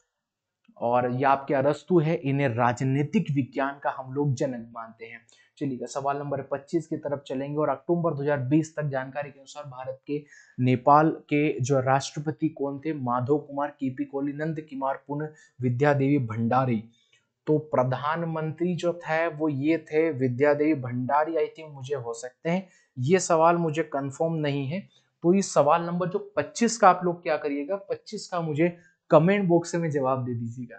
A: और ये आपके अरस्तु है, इन्हें राजनीतिक विज्ञान का हम लोग जनक मानते हैं। चलिए सवाल नंबर 25 की तरफ चलेंगे। और अक्टूबर 2020 तक जानकारी के अनुसार भारत के नेपाल के जो राष्ट्रपति कौन थे? माधव कुमार, केपी कोली, नंद कुमार पुन, विद्या देवी भंडारी। तो प्रधानमंत्री जो थे वो ये थे विद्या देवी भंडारी, आई थिंक मुझे हो सकते हैं, ये सवाल मुझे कंफर्म नहीं है। तो इस सवाल नंबर जो 25 का आप लोग क्या करिएगा, 25 का मुझे कमेंट बॉक्स में जवाब दे दीजिएगा,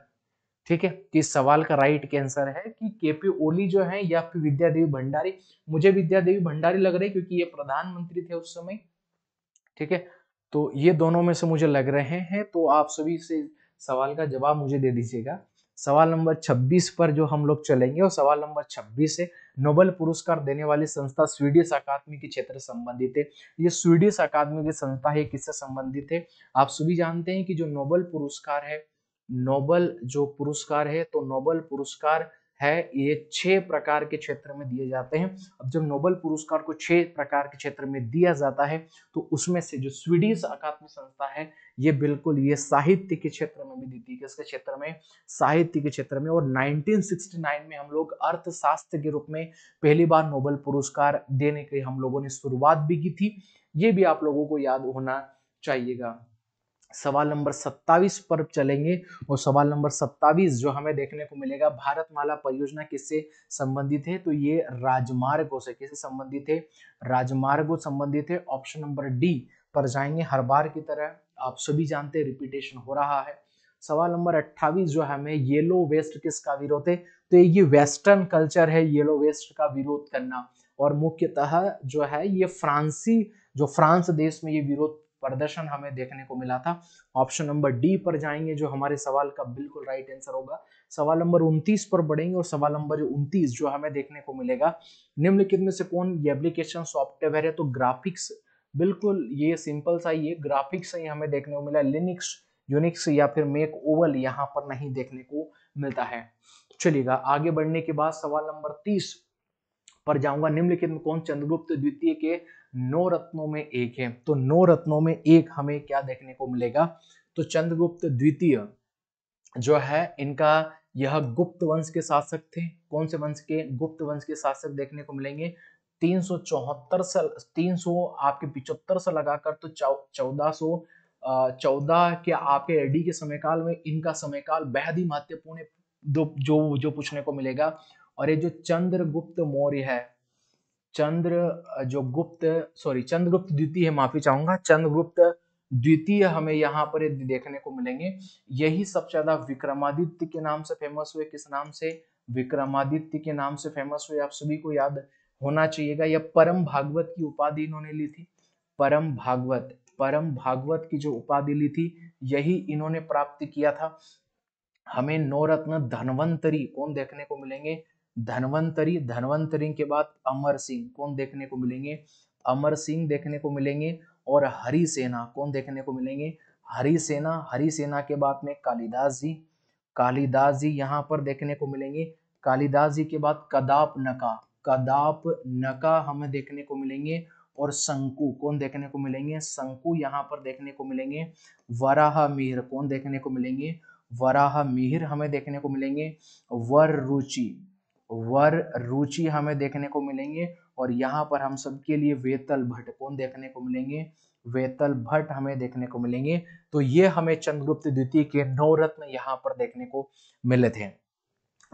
A: ठीक है। कि इस सवाल का राइट आंसर है कि केपी ओली जो है या फिर विद्या देवी भंडारी। मुझे विद्या देवी भंडारी लग रही है क्योंकि ये प्रधानमंत्री थे उस समय, ठीक है। तो ये दोनों में से मुझे लग रहे हैं, तो आप सभी से सवाल का जवाब मुझे दे दीजिएगा। सवाल नंबर 26 पर जो हम लोग चलेंगे, और सवाल नंबर 26 है, नोबेल पुरस्कार देने वाली संस्था स्वीडिश अकादमी के क्षेत्र से संबंधित है। ये स्वीडिश अकादमी की संस्था है, किससे संबंधित है? आप सभी जानते हैं कि जो नोबेल पुरस्कार है, नोबेल जो पुरस्कार है, तो नोबेल पुरस्कार है ये 6 प्रकार के क्षेत्र में दिए जाते हैं। अब जब नोबेल पुरस्कार को 6 प्रकार के क्षेत्र में दिया जाता है, तो उसमें से जो स्वीडिश अकादमी संस्था है, ये बिल्कुल ये साहित्य के क्षेत्र में भी देती है। किसके क्षेत्र में? साहित्य के क्षेत्र में। और 1969 में हम लोग अर्थशास्त्र के रूप में पहली बार नोबेल पुरस्कार देने की हम लोगों ने शुरुआत भी की थी। ये भी आप लोगों को याद होना चाहिएगा। सवाल नंबर 27 पर चलेंगे। और सवाल नंबर 27 जो हमें देखने को मिलेगा, भारतमाला परियोजना किससे संबंधित है? तो ये राजमार्गों से, किससे संबंधित है? राजमार्गों संबंधित है। ऑप्शन नंबर डी पर जाएंगे। हर बार की तरह आप सभी जानते हैं, रिपीटेशन हो रहा है। सवाल नंबर 28 जो हमें, येलो वेस्ट किसका विरोध है? तो ये वेस्टर्न कल्चर है येलो वेस्ट का विरोध करना, और मुख्यतः जो है ये फ्रांसी, जो फ्रांस देश में ये विरोध प्रदर्शन हमें देखने को मिला था। ऑप्शन नंबर डी पर जाएंगे जो हमारे सवाल का बिल्कुल राइट आंसर होगा। सवाल नंबर 29 पर बढ़ेंगे और सवाल नंबर 29 जो हमें देखने को मिलेगा, निम्नलिखित में से कौन ये एप्लीकेशन सॉफ्टवेयर है? तो ग्राफिक्स, बिल्कुल ये सिंपल सा ही है, ग्राफिक्स ही हमें देखने को मिला, लिनक्स, यूनिक्स या फिर मेक ओवल यहाँ पर नहीं देखने को मिलता है। चलिएगा आगे बढ़ने के बाद सवाल नंबर 30 पर जाऊंगा, निम्नलिखित में कौन चंद्रगुप्त द्वितीय के 9 रत्नों में एक है? तो 9 रत्नों में एक हमें क्या देखने को मिलेगा? तो चंद्रगुप्त द्वितीय जो है इनका, यह गुप्त वंश के शासक थे। कौन से वंश के? गुप्त वंश के शासक देखने को मिलेंगे। 374 साल, 300 आपके 75 से लगाकर तो 1414 के आपके एडी के समयकाल में इनका समयकाल बेहद ही महत्वपूर्ण है, जो जो पूछने को मिलेगा। और ये जो चंद्रगुप्त मौर्य है, चंद्रगुप्त द्वितीय है, माफी चाहूंगा, चंद्रगुप्त द्वितीय हमें यहाँ पर देखने को मिलेंगे। यही सबसे ज्यादा विक्रमादित्य के नाम से फेमस हुए। किस नाम से? विक्रमादित्य के नाम से फेमस हुए। आप सभी को याद होना चाहिएगा। यह परम भागवत की उपाधि इन्होंने ली थी। परम भागवत की जो उपाधि ली थी यही इन्होंने प्राप्त किया था। हमें नवरत्न धन्वंतरी कौन देखने को मिलेंगे? धन्वंतरी के बाद अमर सिंह कौन देखने को मिलेंगे? अमर सिंह देखने को मिलेंगे। और हरिसेना कौन देखने को मिलेंगे? हरिसेना के बाद में कालिदास जी यहाँ पर देखने को मिलेंगे। कालिदास जी के बाद कदाप नका हमें देखने को मिलेंगे। और शंकु कौन देखने को मिलेंगे? शंकु यहाँ पर देखने को मिलेंगे। वराह मिहिर कौन देखने को मिलेंगे? वराह मिहिर हमें देखने को मिलेंगे। वर रुचि हमें देखने को मिलेंगे। और यहाँ पर हम सबके लिए वेतल भट्ट कौन देखने को मिलेंगे? वेतल भट्ट हमें देखने को मिलेंगे। तो ये हमें चंद्रगुप्त द्वितीय के 9 रत्न यहाँ पर देखने को मिले थे।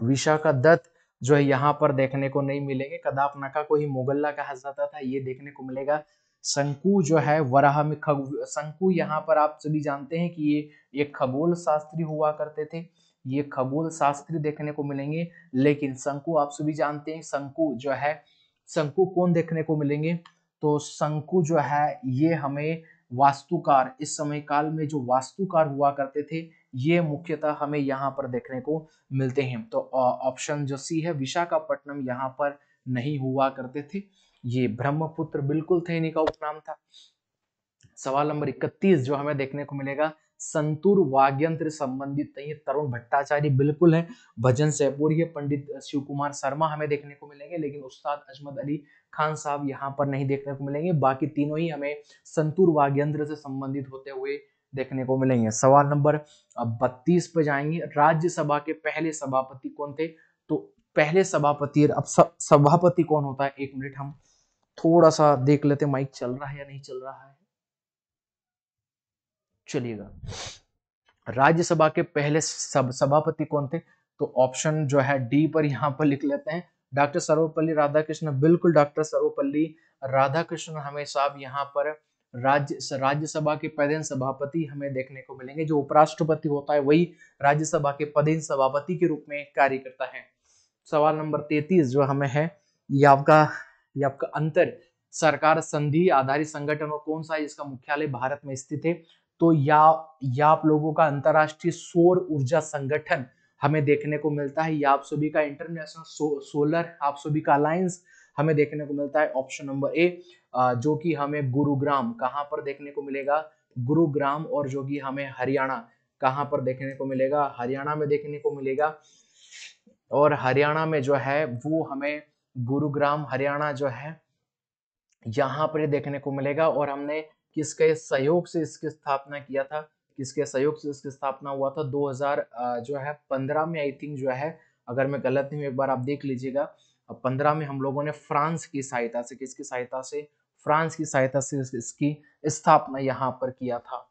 A: विशाखा दत्त जो है यहाँ पर देखने को नहीं मिलेंगे। कदापनका को ही मोगल्ला कहा जाता था, ये देखने को मिलेगा। शंकु जो है वराह में शंकु यहाँ पर आप सभी जानते हैं कि ये एक खगोल शास्त्री हुआ करते थे। ये खगोल शास्त्री देखने को मिलेंगे। लेकिन शंकु आप सभी जानते हैं, शंकु कौन देखने को मिलेंगे? तो शंकु जो है ये हमें वास्तुकार, इस समय काल में जो वास्तुकार हुआ करते थे ये मुख्यतः हमें यहाँ पर देखने को मिलते हैं। तो ऑप्शन जो सी है, विशाखापट्टनम यहाँ पर नहीं हुआ करते थे। ये ब्रह्मपुत्र बिल्कुल थे, इन्हीं का उपनाम था। सवाल नंबर 31 जो हमें देखने को मिलेगा, संतूर वाग्यंत्र संबंधित नहीं है। तरुण भट्टाचार्य बिल्कुल है। भजन सेहपुरी है। पंडित शिव कुमार शर्मा हमें देखने को मिलेंगे। लेकिन उस्ताद अजमत अली खान साहब यहाँ पर नहीं देखने को मिलेंगे। बाकी तीनों ही हमें संतूर वाग्यंत्र से संबंधित होते हुए देखने को मिलेंगे। सवाल नंबर 32 पे जाएंगे। राज्यसभा के पहले सभापति कौन थे? तो पहले सभापति, अब सभापति कौन होता है? एक मिनट हम थोड़ा सा देख लेते, माइक चल रहा है या नहीं चल रहा है। चलिएगा, राज्यसभा के पहले सभापति कौन थे? तो ऑप्शन जो है डी पर यहाँ पर लिख लेते हैं, डॉक्टर सर्वपल्ली राधाकृष्ण। बिल्कुल डॉक्टर सर्वपल्ली राधाकृष्ण हमें साहब यहाँ पर राज्यसभा के पदेन सभापति हमें देखने को मिलेंगे। जो उपराष्ट्रपति होता है वही राज्यसभा के पदेन सभापति के रूप में कार्य करता है। सवाल नंबर 33 जो हमें है, ये आपका अंतर सरकार संधि आधारित संगठन और कौन सा है जिसका मुख्यालय भारत में स्थित है? तो या आप लोगों का अंतरराष्ट्रीय सौर ऊर्जा संगठन हमें देखने को मिलता है। या आप सभी का इंटरनेशनल सोलर, आप सभी का अलायंस हमें देखने को मिलता है। ऑप्शन नंबर ए, जो कि हमें गुरुग्राम कहां पर देखने को मिलेगा? गुरुग्राम। और जो कि हमें हरियाणा कहां पर देखने को मिलेगा? हरियाणा में देखने को मिलेगा। और हरियाणा में जो है वो हमें गुरुग्राम हरियाणा जो है यहाँ पर देखने को मिलेगा। और हमने किसके सहयोग से इसकी स्थापना किया था? किसके सहयोग से इसकी स्थापना हुआ था? 2000 जो है 15 में आई थिंक जो है, अगर मैं गलत नहीं हूँ एक बार आप देख लीजिएगा। 15 में हम लोगों ने फ्रांस की सहायता से, किसकी सहायता से? फ्रांस की सहायता से इसकी स्थापना यहाँ पर किया था।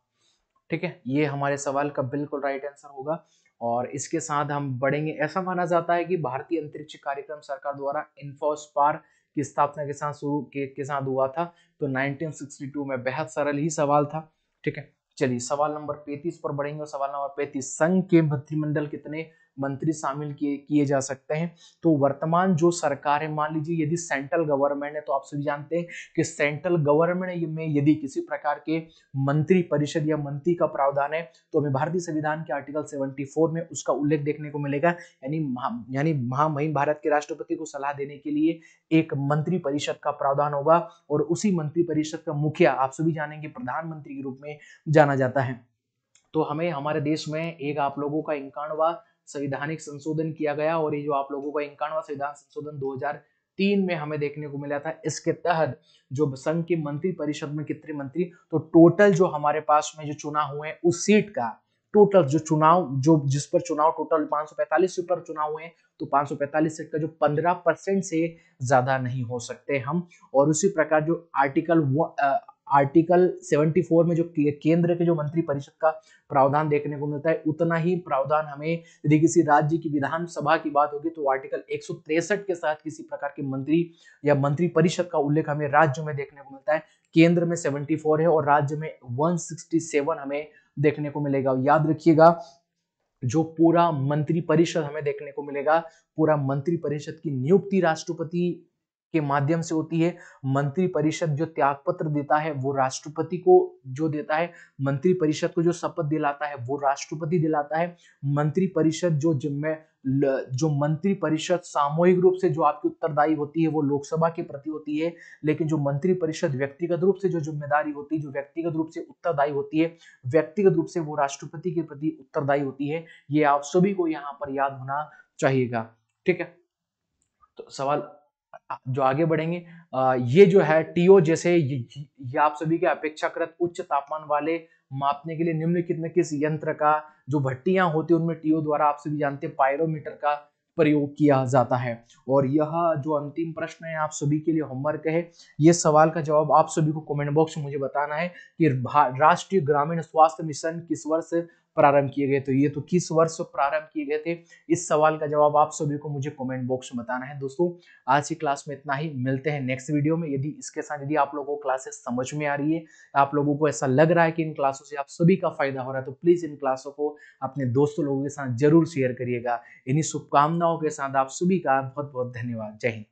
A: ठीक है, ये हमारे सवाल का बिल्कुल राइट आंसर होगा। और इसके साथ हम बढ़ेंगे। ऐसा माना जाता है कि भारतीय अंतरिक्ष कार्यक्रम सरकार द्वारा इन्फोस्पार की स्थापना के साथ हुआ था। तो 1962 में, बेहद सरल ही सवाल था। ठीक है, चलिए सवाल नंबर 35 पर बढ़ेंगे। और सवाल नंबर 35, संघ के मंत्रिमंडल कितने मंत्री शामिल किए जा सकते हैं? तो वर्तमान जो सरकार है, मान लीजिए यदि सेंट्रल गवर्नमेंट है, तो आप सभी जानते हैं कि सेंट्रल गवर्नमेंट में यदि किसी प्रकार के मंत्री परिषद या मंत्री का प्रावधान है, तो हमें भारतीय संविधान के आर्टिकल 74 में उसका उल्लेख देखने को मिलेगा। यानी महामहिम भारत के राष्ट्रपति को सलाह देने के लिए एक मंत्री परिषद का प्रावधान होगा, और उसी मंत्री परिषद का मुखिया आप सभी जानेंगे प्रधानमंत्री के रूप में जाना जाता है। तो हमें हमारे देश में एक आप लोगों का 51वां संवैधानिक संशोधन किया गया, और ये जो आप लोगों का 51वां संविधान संशोधन 2003 में हमें देखने को मिला था। इसके तहत जो संघ की मंत्री परिषद में कितने मंत्री, तो टोटल जो हमारे पास में जो चुनाव हुए उस सीट का टोटल जो चुनाव, जो जिस पर चुनाव टोटल 545 सीट पर चुनाव हुए, तो 545 सीट का जो 15% से ज्यादा नहीं हो सकते हम। और उसी प्रकार जो आर्टिकल 74 में जो केंद्र के जो मंत्री परिषद का प्रावधान देखने को मिलता है, उतना ही प्रावधान हमें यदि किसी राज्य की विधानसभा की बात होगी तो आर्टिकल 163 के साथ किसी प्रकार के मंत्री या मंत्री परिषद का उल्लेख हमें राज्य में देखने को मिलता है। केंद्र में 74 है और राज्य में 167 हमें देखने को मिलेगा। याद रखिएगा, जो पूरा मंत्री परिषद हमें देखने को मिलेगा, पूरा मंत्री परिषद की नियुक्ति राष्ट्रपति के माध्यम से होती है। मंत्री परिषद जो त्यागपत्र देता है वो राष्ट्रपति को जो देता है, मंत्री परिषद को जो शपथ दिलाता है वो राष्ट्रपति दिलाता है। मंत्री परिषद जो मंत्री परिषद सामूहिक रूप से जो आपकी उत्तरदायी होती है वो लोकसभा के प्रति होती है, लेकिन जो मंत्री परिषद व्यक्तिगत रूप से जो जिम्मेदारी होती है, जो व्यक्तिगत रूप से उत्तरदायी होती है, व्यक्तिगत रूप से वो राष्ट्रपति के प्रति उत्तरदायी होती है। ये आप सभी को यहाँ पर याद होना चाहिएगा। ठीक है, तो सवाल जो आगे बढ़ेंगे, ये जो है टीओ जैसे ये आप सभी के अपेक्षाकृत उच्च तापमान वाले मापने के लिए निम्नलिखित में किस यंत्र का, जो भट्टियां होती है उनमें टीओ द्वारा आप सभी जानते हैं पायरोमीटर का प्रयोग किया जाता है। और यह जो अंतिम प्रश्न है आप सभी के लिए होमवर्क है, ये सवाल का जवाब आप सभी को कमेंट बॉक्स में मुझे बताना है कि राष्ट्रीय ग्रामीण स्वास्थ्य मिशन किस वर्ष प्रारंभ किए गए। तो ये तो किस वर्ष प्रारंभ किए गए थे, इस सवाल का जवाब आप सभी को मुझे कमेंट बॉक्स में बताना है। दोस्तों आज की क्लास में इतना ही, मिलते हैं नेक्स्ट वीडियो में। यदि इसके साथ यदि आप लोगों को क्लासेस समझ में आ रही है, आप लोगों को ऐसा लग रहा है कि इन क्लासों से आप सभी का फायदा हो रहा है, तो प्लीज इन क्लासों को अपने दोस्तों लोगों के साथ जरूर शेयर करिएगा। इन्हीं शुभकामनाओं के साथ आप सभी का बहुत बहुत धन्यवाद। जय हिंद।